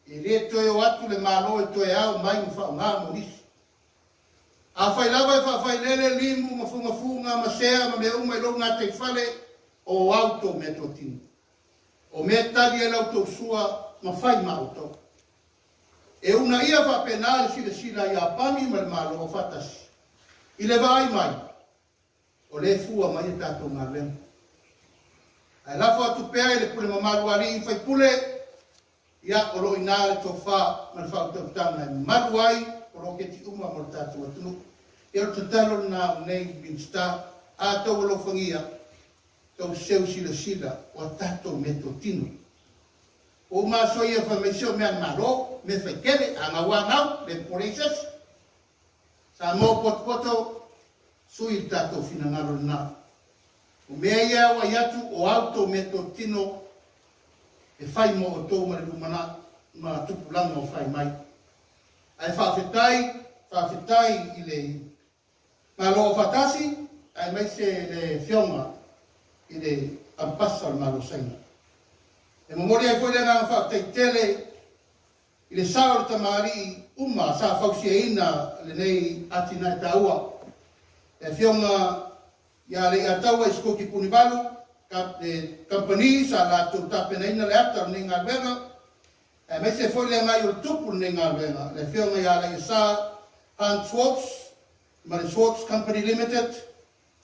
S1: e le toe o atu le malo e toe au mai mu whao ngā monisi. A whai lava e whai lele limu, ma funga, ma sea, ma mea uma i lo ngā te whale, o auto me to tinu. O mea tari e lau tau sua, ma whai ma o tau. E una ia wha penale sila i a pani ma le malo o whatasi. I le vai mai, o le fua mai e tātou ngā lemu. Ai lafo atu pea i le pule mamaru ari i whai pule, ia o lo inare tō wha, ma le whao tau tanga i maru ai, o lo ke ti uma mo le tātou atunu. E o tatalo na nei binsta, a tau lo whangia, tau seu sila, o tātou me tō tinu. O ma so ia wha me seo mea maro, me whai kere, a ngā wāngau, le poreisas, sa mō poto, sui tātou whina ngaro nā. O mea ia wa iatu o auto me to tino e whai mo o tō mare lumana ma tupulanga o whai mai. Ai whawhetai i le malo o whatasi, ai mai se le whionga i le ampasa o malo saina. E mamori ai fwere ngā whawhetai tele i le sao le tamari uma sa whausia ina le nei atina e taua. e fionga ia le ataua isko ki punivalu, companies a la tu tapena ina le ata ni ngā wenga, e me se foi le ngai o tupu ni ngā wenga, le fionga ia le isa Hans Schwartz, ma le Schwartz Company Limited,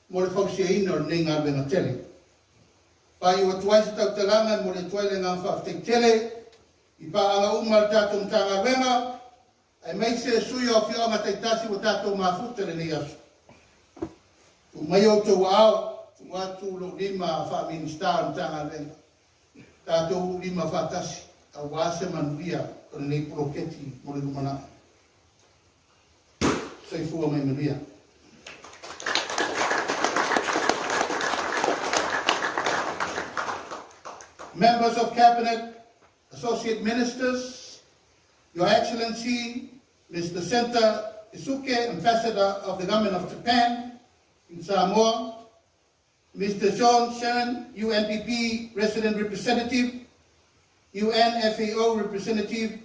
S1: mo le fausia ina ni ngā wenga tele. Pai o tuai se tau talanga mo le tuai le ngā whaftek tele, i pa anga umar tātou mtanga wenga, e mei se sui o whio anga teitasi o tātou mafuta le ni asu. Tu mai o tau ao, tu atu lo lima wha ministar mtanga wenga. Tātou lima whatasi, a wase manuia, kone nei proketi mo le lumana. Sei fua mai manuia. Members of Cabinet, Associate Ministers, Your Excellency, Mr. Senta Isuke, Ambassador of the Government of Japan in Samoa, Mr. John Sharon, UNDP Resident Representative, UNFAO Representative,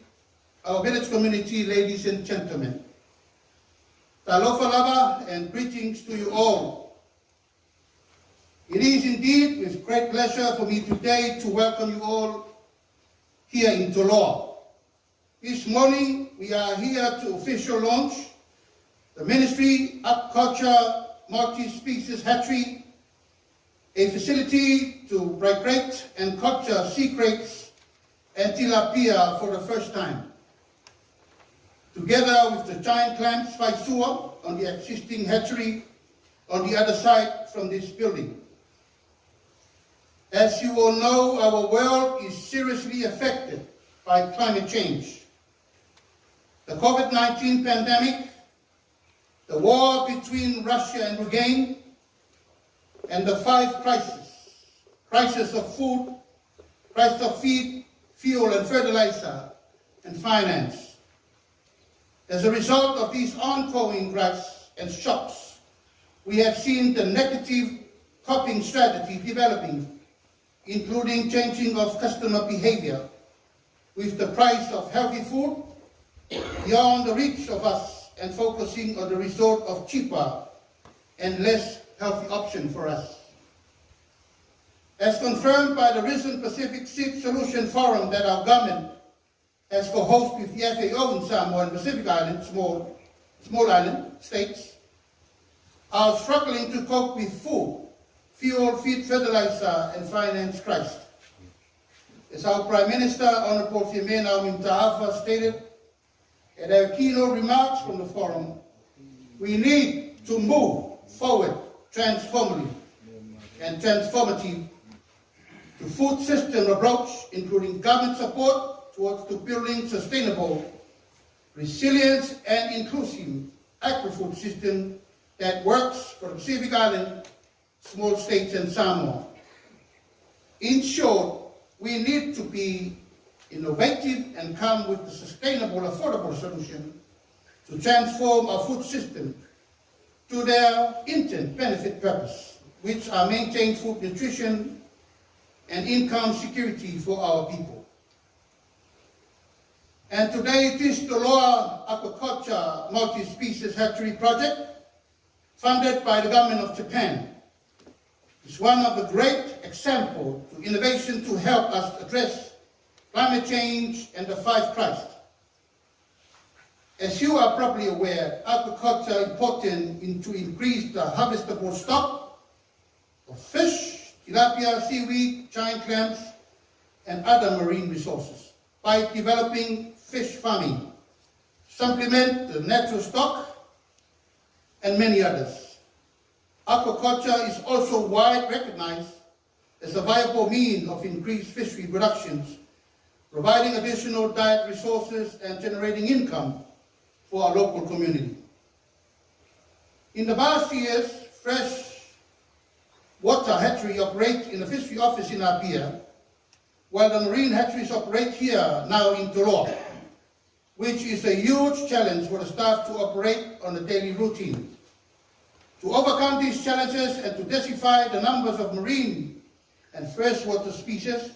S1: our village community, ladies and gentlemen. Talofa lava and greetings to you all. It is indeed with great pleasure for me today to welcome you all here in Toloa. This morning, we are here to officially launch the Ministry Aquaculture Multi-Species Hatchery, a facility to migrate and capture sea crayfish and tilapia for the first time. Together with the giant clams Faisua on the existing hatchery on the other side from this building. As you all know, our world is seriously affected by climate change. The COVID-19 pandemic, the war between Russia and Ukraine, and the five crises: crisis of food, crisis of feed, fuel and fertilizer, and finance. As a result of these ongoing crises and shocks, we have seen the negative coping strategy developing, including changing of customer behavior, with the price of healthy food beyond the reach of us and focusing on the resort of cheaper and less healthy option for us. As confirmed by the recent Pacific Sea Solution Forum that our government has co-hosted with the FAO in Samoa and Pacific Islands, small island states, are struggling to cope with food, fuel, feed, fertilizer, and finance crisis. As our Prime Minister, Honourable Filomena M.A.F. stated at our keynote remarks from the forum, we need to move forward transformative to food system approach, including government support towards to building sustainable, resilient, and inclusive agri-food system that works for the Pacific Island, small states, and Samoa. In short, we need to be innovative and come with a sustainable, affordable solution to transform our food system to their intent benefit purpose, which are maintain food nutrition and income security for our people. And today it is the Toloa Aquaculture Multi-Species Hatchery Project, funded by the government of Japan. It's one of the great examples to innovation to help us address climate change and the five crises. As you are probably aware, aquaculture is important to increase the harvestable stock of fish, tilapia, seaweed, giant clams, and other marine resources by developing fish farming, supplement the natural stock, and many others. Aquaculture is also widely recognized as a viable means of increased fishery productions, providing additional diet resources and generating income for our local community. In the past years, fresh water hatchery operates in the fishery office in Apia, while the marine hatcheries operate here now in Toloa, which is a huge challenge for the staff to operate on a daily routine. To overcome these challenges and to densify the numbers of marine and freshwater species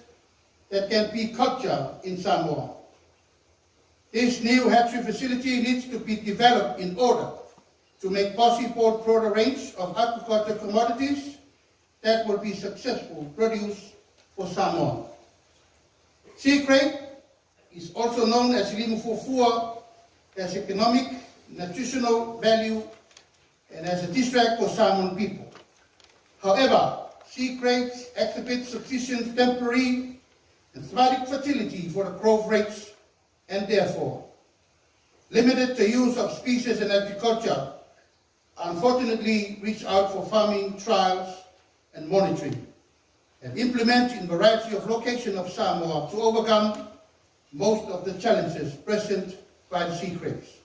S1: that can be cultured in Samoa, this new hatchery facility needs to be developed in order to make possible a broader range of agricultural commodities that will be successful produce for Samoa. Sea grape is also known as limufufua, as economic, nutritional value, and as a distract for salmon people. However, sea grapes exhibit sufficient temporary and thematic fertility for the growth rates, and therefore limited the use of species in agriculture. Unfortunately, reach out for farming trials and monitoring, and implement in a variety of locations of Samoa to overcome most of the challenges present by the sea grapes.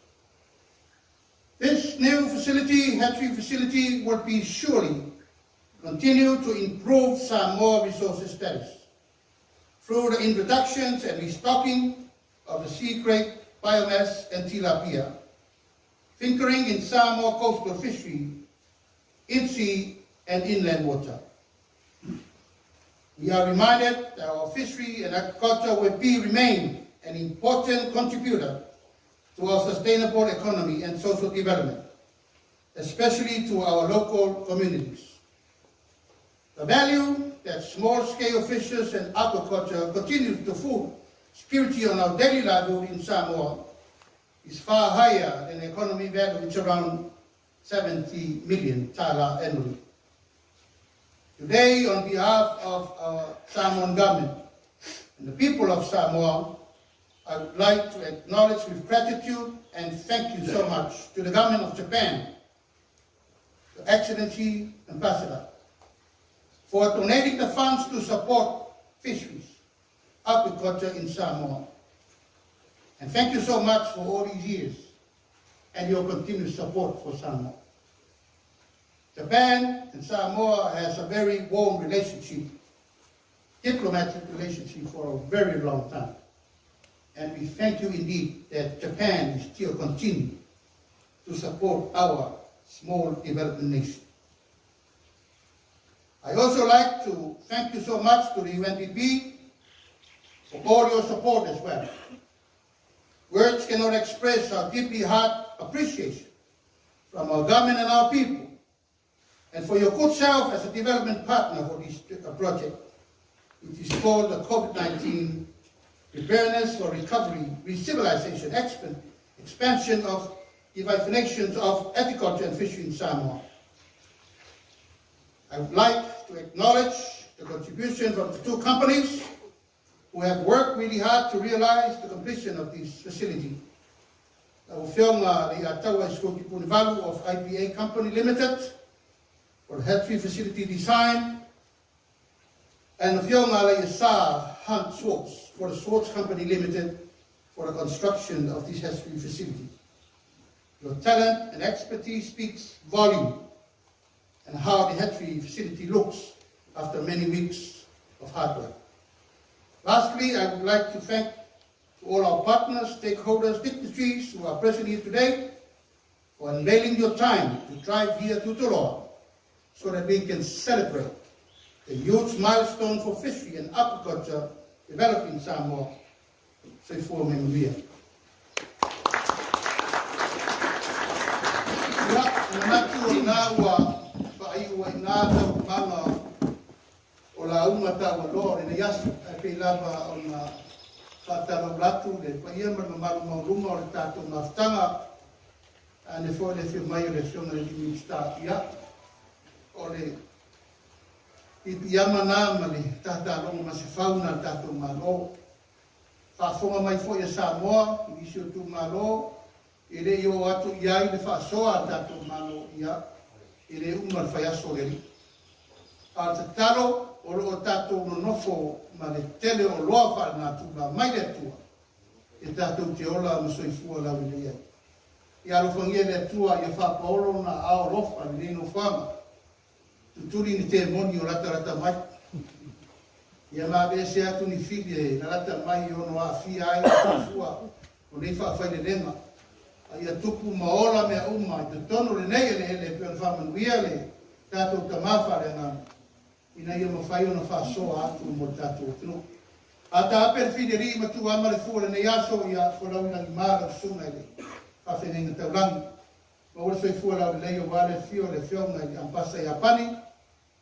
S1: This new facility, hatchery facility, will be surely continue to improve Samoa resources status through the introductions and restocking of the sea grape, biomass, and tilapia, fingering in Samoa coastal fishery, in sea and inland water. We are reminded that our fishery and agriculture will remain an important contributor to our sustainable economy and social development, especially to our local communities. The value that small-scale fisheries and aquaculture continue to food security on our daily livelihood in Samoa is far higher than the economy value, which is around 70 million tala annually. Today, on behalf of our Samoan government and the people of Samoa, I would like to acknowledge with gratitude and thank you so much to the government of Japan, the Excellency Ambassador, for donating the funds to support fisheries, agriculture in Samoa. And thank you so much for all these years and your continued support for Samoa. Japan and Samoa has a very warm relationship, diplomatic relationship for a very long time. And we thank you indeed that Japan is still continuing to support our small developing nation. I also like to thank you so much to the UNDP for all your support as well. Words cannot express our deeply heart appreciation from our government and our people, and for your good self as a development partner for this project, which is called the COVID-19 Preparedness for Recovery, Recivilization, Expansion of Revitalization of Agriculture and Fishery in Samoa. I would like to acknowledge the contributions of the two companies who have worked really hard to realize the completion of this facility. Of IPA Company Limited for hatchery facility design, and of Hunt Swartz for the Swartz Company Limited for the construction of this hatchery facility. Your talent and expertise speaks volume and how the hatchery facility looks after many weeks of hard work. Lastly, I would like to thank all our partners, stakeholders, dignitaries who are present here today for unveiling your time to drive here to Toloa so that we can celebrate the huge milestone for fishery and aquaculture developing Samoa. So for me, o la uma tau lo le yasu pe lava ona fataro latu le paia malu mauruma o le tatu maftanga ane fo le fi mai le sona le minister ia o le iama na mali tata lo ma se fauna tatu malo fa fonga mai fo ia Samoa i sio tu malo ile yo atu ia le fa soa tatu malo ia ile uma fa ia so le al talo o lo tatou no nofo ma le tele o loa wha na tula mai le tua e tatou te ola ma soifua la wile ia. I alo whangia le tua i a wha paolo na ao lofa ni lino whama. Tuturi ni te moni o rata mai. Ia maa bese atu ni fili e na rata mai o no a fia ai o tafua o nei wha whaile lema. Ia tupu maola mea uma i te tono le nei ele peon whamanuia le tatou tamafa le ngana. Ina ia mawhai ona whasoa atu mo tātou tino. A ta aper whideri ma tu amare fua nei aso ia whalau ina ni mara sunga ele. Whawhenenga taurangi. Ma ua se fua lau lei o wale fio le whionga i ampasa i apani,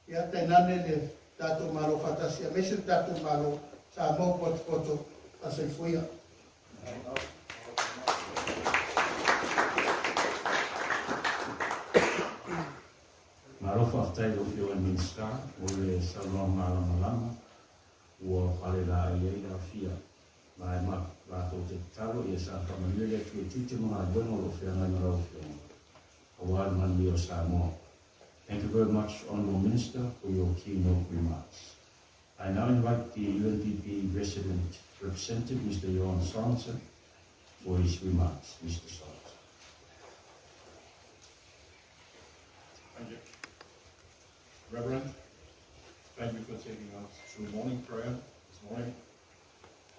S1: i ata nane le tato malo fatasi, a mese tato malo sa mo poto a se fuia.
S3: Malo whaftai o fio e minsta, o le salon malama, ua pale la i eira fia. Mai ma rato te taro i sa whamanile tu e tite mga bueno lo whianga na rau fio. Awal man o Samoa. Thank you very much, Honourable Minister, for your keynote remarks. I now invite the UNDP resident representative, Mr. Johan Sorensen, for his remarks. Mr. Sorensen.
S5: Thank you. Reverend, thank you for taking us through morning prayer this morning.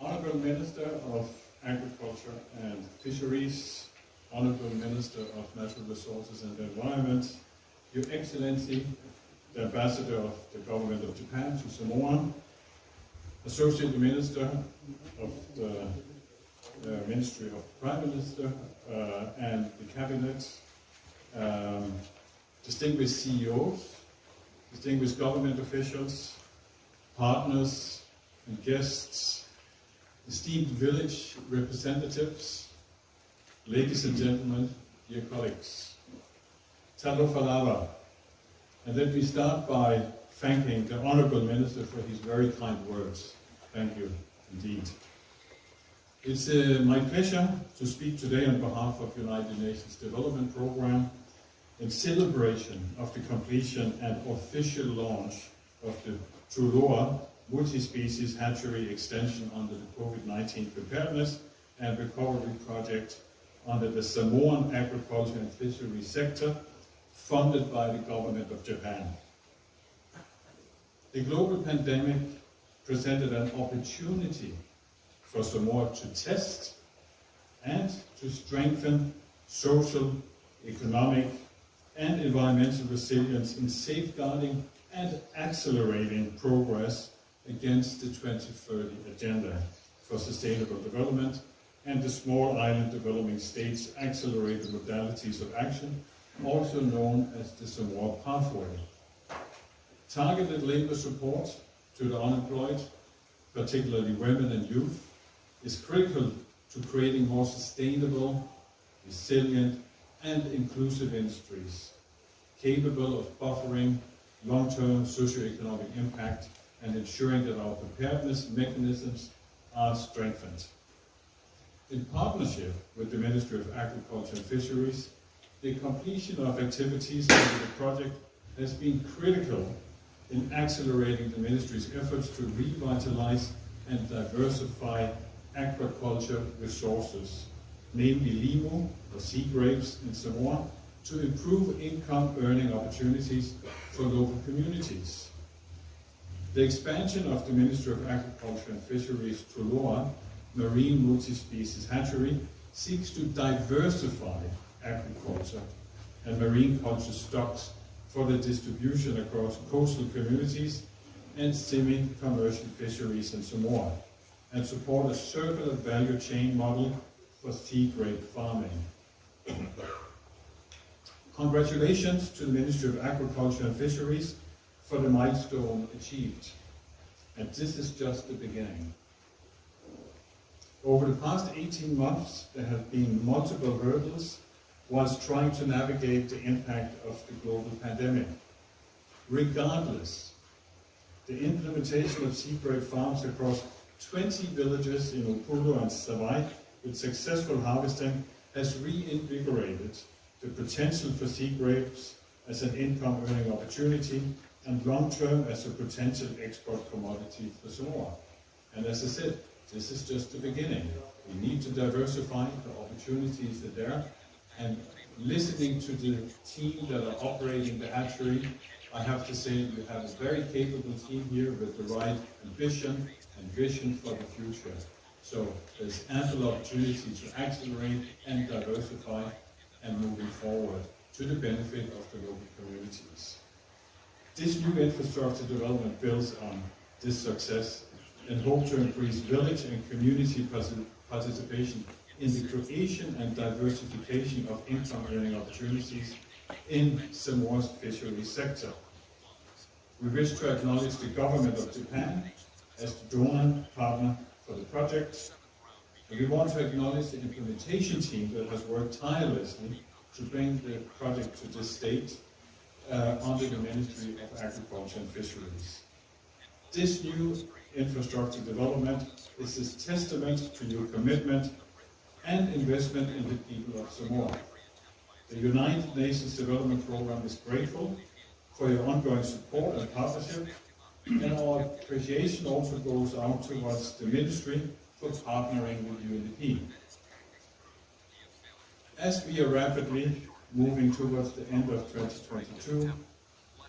S5: Honourable Minister of Agriculture and Fisheries, Honourable Minister of Natural Resources and Environment, Your Excellency, the Ambassador of the Government of Japan to Samoa, Associate Minister of the Ministry of Prime Minister and the Cabinet, distinguished CEOs, distinguished government officials, partners and guests, esteemed village representatives, ladies and gentlemen, dear colleagues. Talo Faraile. And let me start by thanking the Honourable Minister for his very kind words. Thank you indeed. It's my pleasure to speak today on behalf of United Nations Development Programme in celebration of the completion and official launch of the Toloa multi-species hatchery extension under the COVID-19 preparedness and recovery project under the Samoan agriculture and fishery sector, funded by the government of Japan. The global pandemic presented an opportunity for Samoa to test and to strengthen social, economic, and environmental resilience in safeguarding and accelerating progress against the 2030 Agenda for Sustainable Development and the Small Island Developing States Accelerated Modalities of Action, also known as the Samoa Pathway. Targeted labor support to the unemployed, particularly women and youth, is critical to creating more sustainable, resilient, and inclusive industries, capable of buffering long-term socio-economic impact and ensuring that our preparedness mechanisms are strengthened. In partnership with the Ministry of Agriculture and Fisheries, the completion of activities under the project has been critical in accelerating the Ministry's efforts to revitalize and diversify aquaculture resources, namely limu, or sea grapes in Samoa, to improve income earning opportunities for local communities. The expansion of the Ministry of Agriculture and Fisheries Toloa marine multi-species hatchery seeks to diversify agriculture and marine culture stocks for the distribution across coastal communities and semi-commercial fisheries in Samoa, and support a circular value chain model for sea grape farming. Congratulations to the Ministry of Agriculture and Fisheries for the milestone achieved. And this is just the beginning. Over the past 18 months, there have been multiple hurdles whilst trying to navigate the impact of the global pandemic. Regardless, the implementation of sea grape farms across 20 villages in Upolu and Seaweed with successful harvesting has reinvigorated the potential for sea grapes as an income earning opportunity and long-term as a potential export commodity for Samoa. And as I said, this is just the beginning. We need to diversify the opportunities that are there. And listening to the team that are operating the hatchery, I have to say you have a very capable team here with the right ambition and vision for the future. So there's ample opportunity to accelerate and diversify and moving forward to the benefit of the local communities. This new infrastructure development builds on this success and hope to increase village and community participation in the creation and diversification of income earning opportunities in Samoa's fisheries sector. We wish to acknowledge the government of Japan as the donor partner for the project. And we want to acknowledge the implementation team that has worked tirelessly to bring the project to this state under the Ministry of Agriculture and Fisheries. This new infrastructure development is a testament to your commitment and investment in the people of Samoa. The United Nations Development Programme is grateful for your ongoing support and partnership, and our appreciation also goes out towards the Ministry for partnering with UNDP. As we are rapidly moving towards the end of 2022,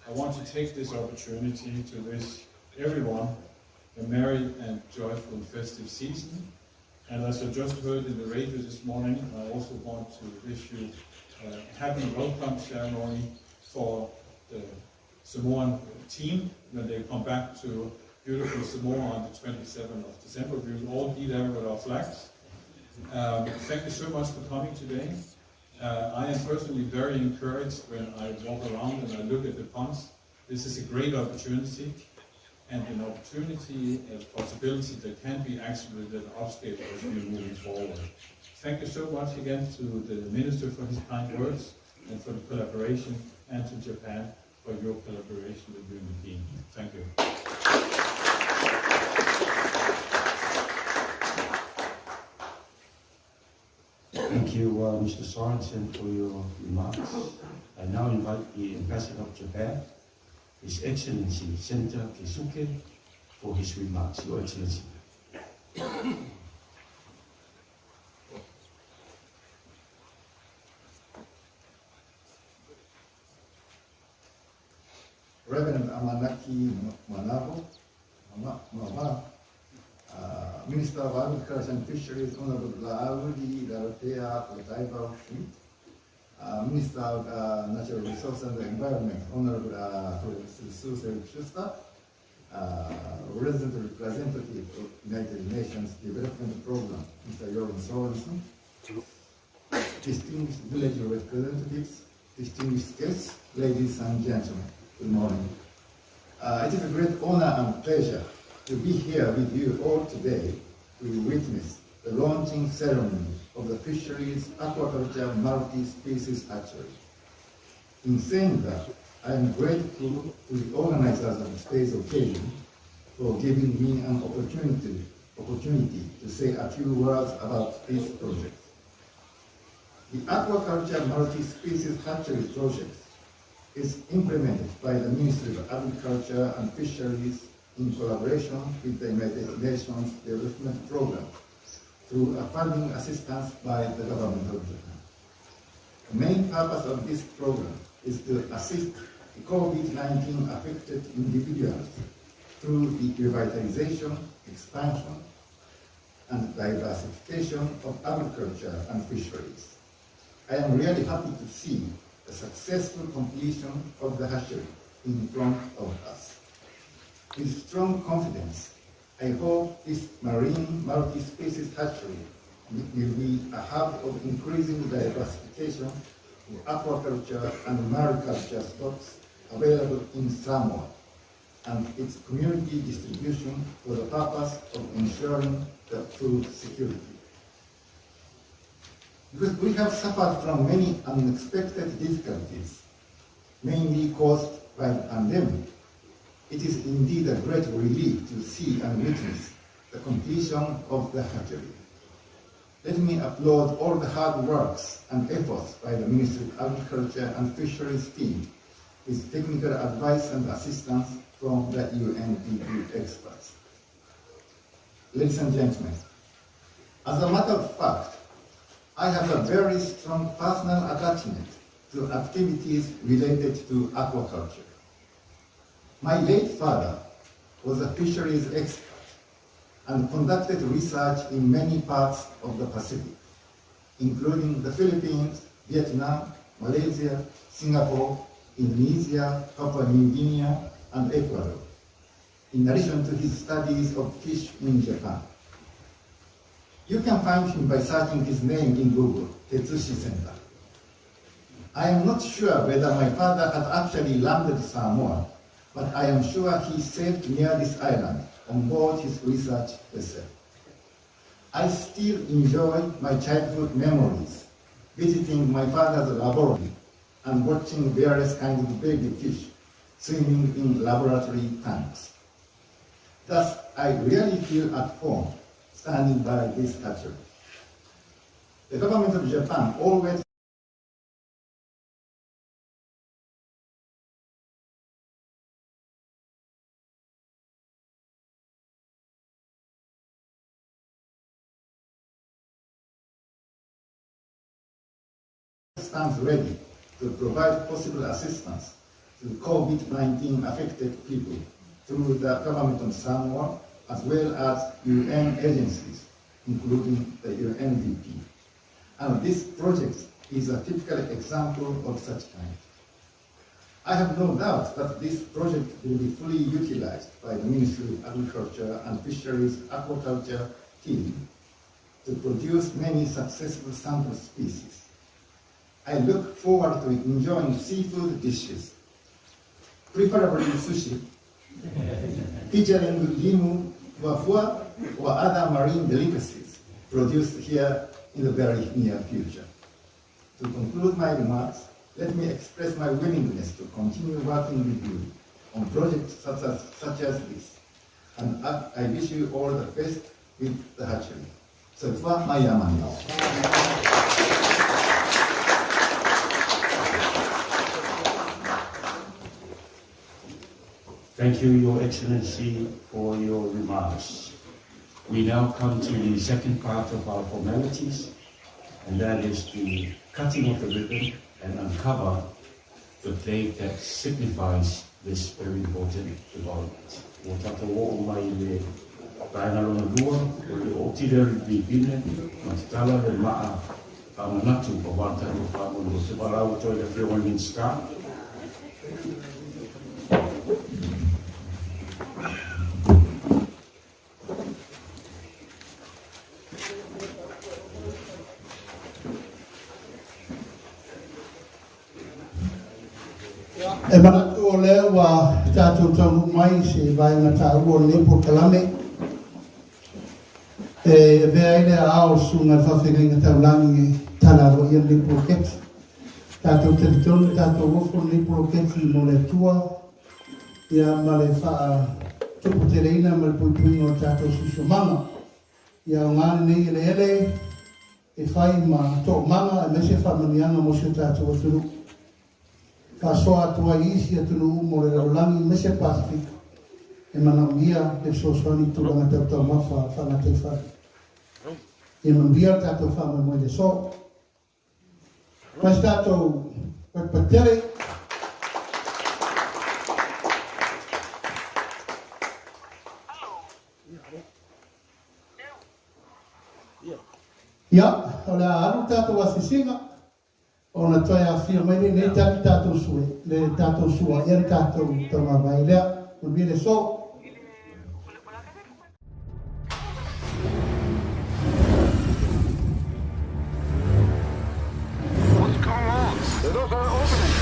S5: I want to take this opportunity to wish everyone a merry and joyful festive season. And as I just heard in the radio this morning, I also want to wish you a happy welcome ceremony for the Samoan team when they come back to beautiful Samoa on the 27th of December. We will all be there with our flags. Thank you so much for coming today. I am personally very encouraged when I walk around and I look at the ponds. This is a great opportunity, and an opportunity, a possibility that can be accelerated and upscaled as we are moving forward. Thank you so much again to the Minister for his kind words and for the collaboration, and to Japan for your collaboration with UNDP. Thank you.
S3: Thank you, Mr. Sorensen, for your remarks. I now invite the Ambassador of Japan, His Excellency Senator Keisuke, for his remarks. Your Excellency.
S6: Reverend Amanaki Manabo, Minister of Agriculture and Fisheries, Honorable Laudi Daratea Otaiba Schmidt, Minister of Natural Resources and the Environment, Honorable Susan Schuster, Resident Representative of United Nations Development Program, Mr. Joran Sorensen, distinguished village representatives, distinguished guests, ladies and gentlemen, good morning. It is a great honor and pleasure to be here with you all today to witness the launching ceremony of the Fisheries Aquaculture Multi-Species Hatchery. In saying that, I am grateful to the organizers of today's occasion for giving me an opportunity to say a few words about this project. The Aquaculture Multi-Species Hatchery project is implemented by the Ministry of Agriculture and Fisheries in collaboration with the United Nations Development Program through a funding assistance by the government of Japan. The main purpose of this program is to assist the COVID-19 affected individuals through the revitalization, expansion, and diversification of agriculture and fisheries. I am really happy to see the successful completion of the hatchery in front of us. With strong confidence, I hope this marine multi-species hatchery will be a hub of increasing diversification of aquaculture and mariculture stocks available in Samoa, and its community distribution for the purpose of ensuring the food security. Because we have suffered from many unexpected difficulties, mainly caused by the pandemic, it is indeed a great relief to see and witness the completion of the hatchery. Let me applaud all the hard works and efforts by the Ministry of Agriculture and Fisheries team with technical advice and assistance from the UNDP experts. Ladies and gentlemen, as a matter of fact, I have a very strong personal attachment to activities related to aquaculture. My late father was a fisheries expert and conducted research in many parts of the Pacific, including the Philippines, Vietnam, Malaysia, Singapore, Indonesia, Papua New Guinea, and Ecuador, in addition to his studies of fish in Japan. You can find him by searching his name in Google, Tetsushi Center. I am not sure whether my father had actually landed Samoa, but I am sure he sailed near this island on board his research vessel. I still enjoy my childhood memories, visiting my father's laboratory and watching various kinds of baby fish swimming in laboratory tanks. Thus, I really feel at home standing by this hatchery. The government of Japan always stands ready to provide possible assistance to COVID-19 affected people through the government of Samoa, as well as UN agencies, including the UNDP. And this project is a typical example of such kind. I have no doubt that this project will be fully utilized by the Ministry of Agriculture and Fisheries Aquaculture team to produce many successful sample species. I look forward to enjoying seafood dishes, preferably sushi, featuring limu, wafua, or other marine delicacies produced here in the very near future. To conclude my remarks, let me express my willingness to continue working with you on projects such as this, and I wish you all the best with the hatchery. So far, my yaman.
S3: Thank you, Your Excellency, for your remarks. We now come to the second part of our formalities, and that is the cutting of the ribbon and uncover the date that signifies this very important development. O tātou o mai le kaena lona lua, o le o tira le bine, ma te tala le maa whamanatu pa wanta o whamonu o te walau toi le whio min star.
S1: E manatu o leo wa tātou tau mai se vai na tāu o lepo kalame. E vea ile a ao sunga whawhenga tau langi e tala ro ia lepo keti. Tātou teritonu, tātou wofo lepo keti mo le tua. Ia ma le wha tupu te reina ma le puipuinga o tātou susumanga. Ia o ngāne nei ele ele e whai ma tō manga e mese whamanianga mo se tātou aturu. Ka soa tua isi atunu mo le raulangi mese Pasifika. E manauia le sosoani tulanga tautau mawha whana te whare. E manauia tātou whama moe le so. Mas tātou patere. Ia, o le aru tātou asisinga. O na toi a whia mai ne taki tātou sue, le tātou sua, ia tātou taunga mai lea, o mi le so.
S7: What's going on? The doors are opening.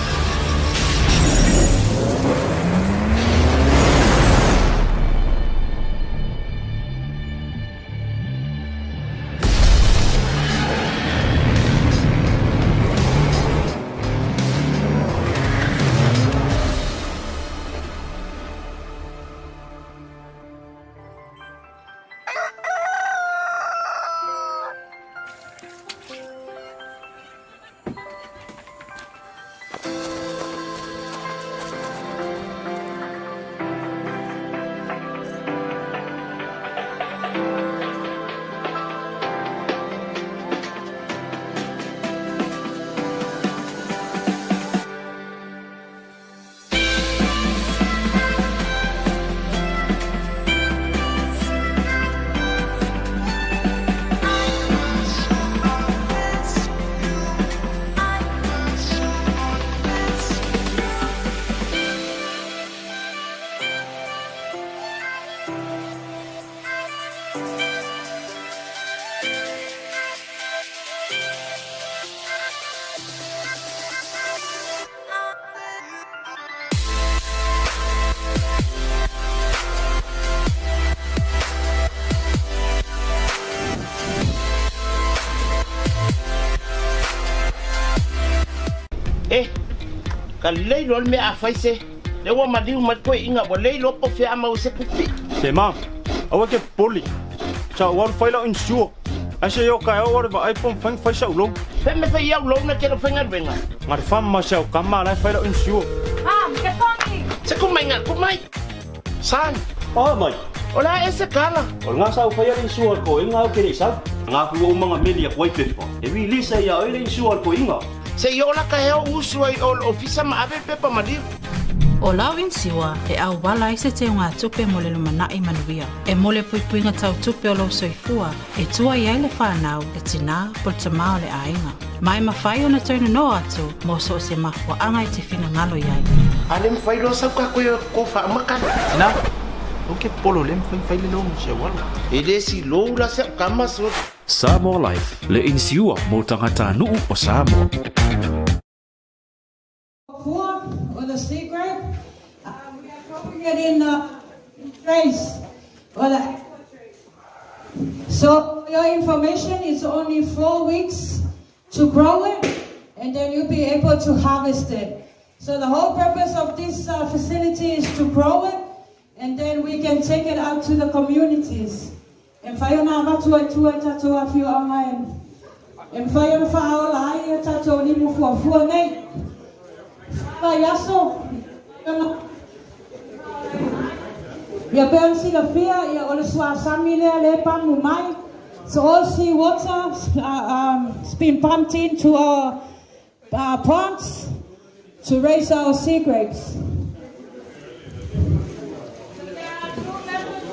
S8: Kalei lo me afaise. Le wa madiu mat ko inga bo lei lo po fe ama se pupi.
S9: Tema. Awa ke poli. Sa war faila insure. Asa yo ka war ba iPhone fang fa sa ulong.
S8: Pe me fa ya ulong na ke lo fenga benga.
S9: Ngar fam ma sa kama na faila insure.
S10: Ke Tony.
S8: Se kumai ngar kumai. San.
S9: Oh mai.
S8: Ola ese kala.
S9: Ol nga sa faila insure ko inga ke ni sa. Nga ku mga media ko ipe pa. E wi lisa ya ile insure ko inga.
S8: Se yo la ka heo usui ol ofisa ma ave pepa madiu.
S10: O lawin siwa e au wala i se te ngā tupe mo le lumana i manuia. E mole pui ngā tau tupe o lau soifua e tua i aile whanau e tina pol tamao le ainga. Mai mawhai o na tauna no atu mo so se mafua anga i te whina ngalo i ai.
S8: Ale mwhai roa sau ka koe ko wha amakana.
S11: Tina, o ke polo le mwhai le longu se wala.
S8: E le si lou la se kama so.
S12: Samoa Life le insiua mo tangata nuu o Samoa.
S13: Or the secret, we are growing it in trays or the so your information is only 4 weeks to grow it, and then you'll be able to harvest it. So the whole purpose of this facility is to grow it, and then we can take it out to the communities. And whaiona matua tua tato a whio angai. And whaiona whaola ai tato ni mufuafua nei. Yaso, ya pensi la fia ya ole swa samile le pamu mai. So all sea water has been pumped into our ponds to raise our sea grapes.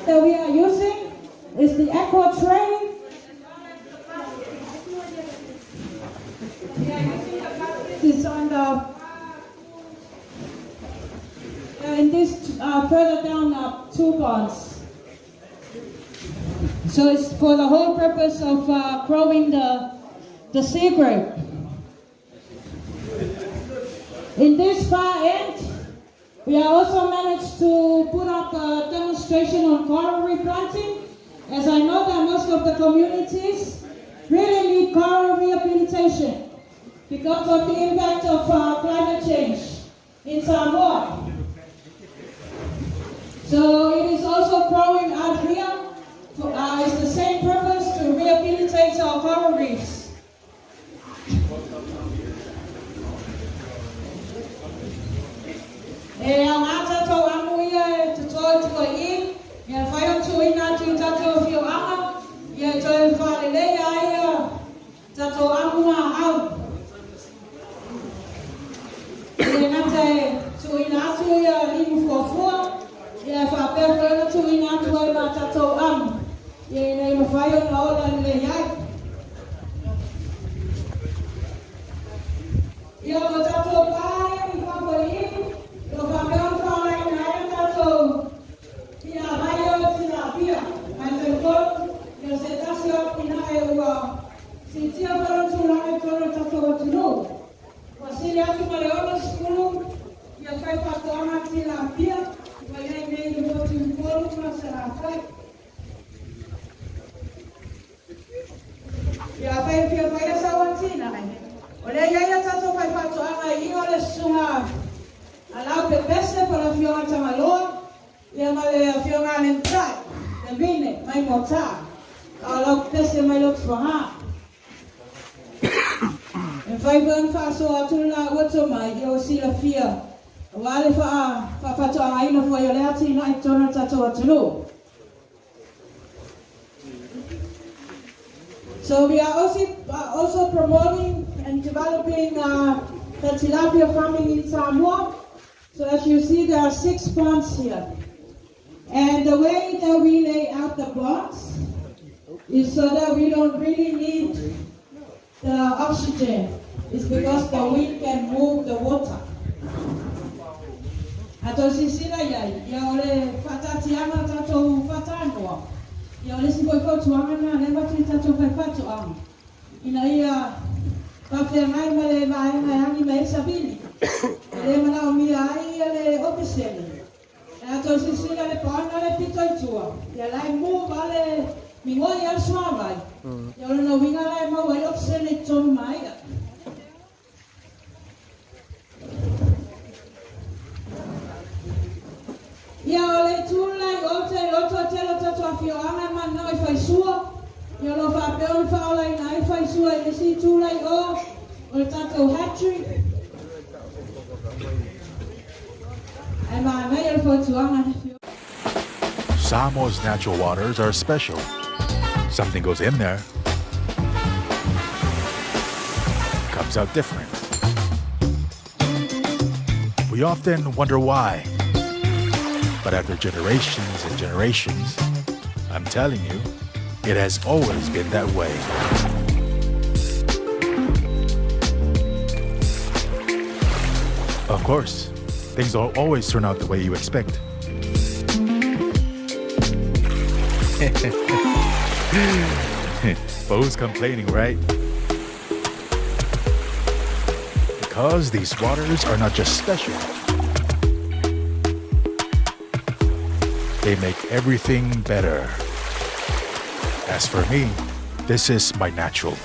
S13: That we are using is the aqua tray. It's on the and this further down 2 ponds. So it's for the whole purpose of growing the sea grape. In this far end, we have also managed to put up a demonstration on coral replanting, as I know that most of the communities really need coral rehabilitation because of the impact of climate change in Samoa. So it is also growing out here. It's the same purpose to rehabilitate our coral reefs. E ang atato amuia to to in, ya fire to in atu tato fio ama, ya to Faraile ya tato amua au. E nate to in atu ya limu fofua. Ya fa perfeito tu ina tu na tato am. Ya nei mo fai na ola le yai. Ya mo tato pai mi fa boi. Yo fa me fa na tato. Ya vai yo tira pia. Mas eu tô eu se tasio ina e wa. Si tia para tu na e toro tato tu no. Wasili atu male ona skulu. Ya fai fa tona tira pia. Ya fai pia fai sa wantina ai. Ole ya tato fai fato anga I ole sunga. Ala pe pese para fiona tamaloa. Ya male fiona entrai. Ya vine mai mota. Ala pese mai lo tfaha. En fai ban fa so atuna wato mai yo si la fia. Wale fa fato anga ina fo yo le ati na itona tato atulu. So we are also promoting and developing the tilapia farming in Samoa. So as you see, there are 6 ponds here. And the way that we lay out the ponds is so that we don't really need the oxygen. It's because the wind can move the water. Ato sisira yai, ya ole fatatiana tato fatanoa. Ya ole si boifo tuanga na leva tato fafato am. Ina ia pafia mai male mai hangi mai sabili. Le mana o mi ai le ofisele. Ato sisira le pana le pitoitua. Ya lai mu vale mi ngoi al suavai. Ya ole no winga lai mo wai ofisele ton mai. loto telo tato afio anga man no fai sua. Ia lo fa pe on fa ola ina fai sua e si tulai o tato hatchery. E ma mai el fo tuanga.
S2: Samoa's natural waters are special. Something goes in there, comes out different. We often wonder why. But after generations and generations, I'm telling you, it has always been that way. Of course, things don't always turn out the way you expect. But who's complaining, right? Because these waters are not just special. They make everything better. As for me, this is my natural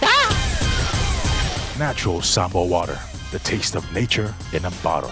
S2: Samoa water, the taste of nature in a bottle.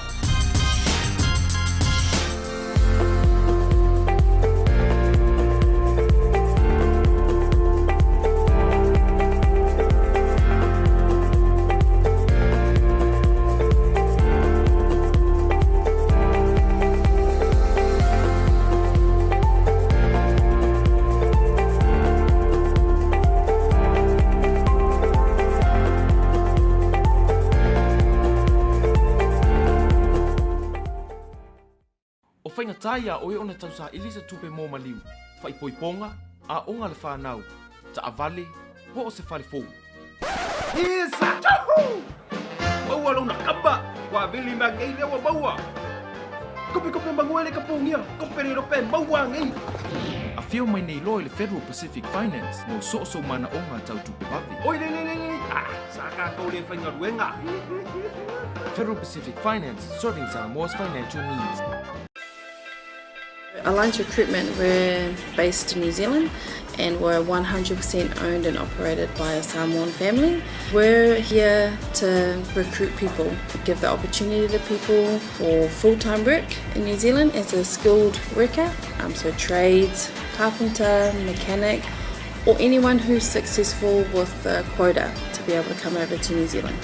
S11: Taia o e ona tausa ilisa tupe mō maliu, whai poiponga, a onga le whanau, ta avale, ho o se whale fōu. Isa! Tahu! Maua lona kamba, wa vili ma ngei lewa maua. Kope manguele ka pōngia, kope re rope maua ngei. A whio mai nei loe le Federal Pacific Finance, no so mana onga tau tupe wawe. Oi le, saka kau le whainga ruenga. Federal Pacific Finance, serving Samoa's financial needs.
S14: Alliance Recruitment, we're based in New Zealand and we're 100% owned and operated by a Samoan family. We're here to recruit people, give the opportunity to people for full-time work in New Zealand as a skilled worker, so trades, carpenter, mechanic, or anyone who's successful with the quota to be able to come over to New Zealand.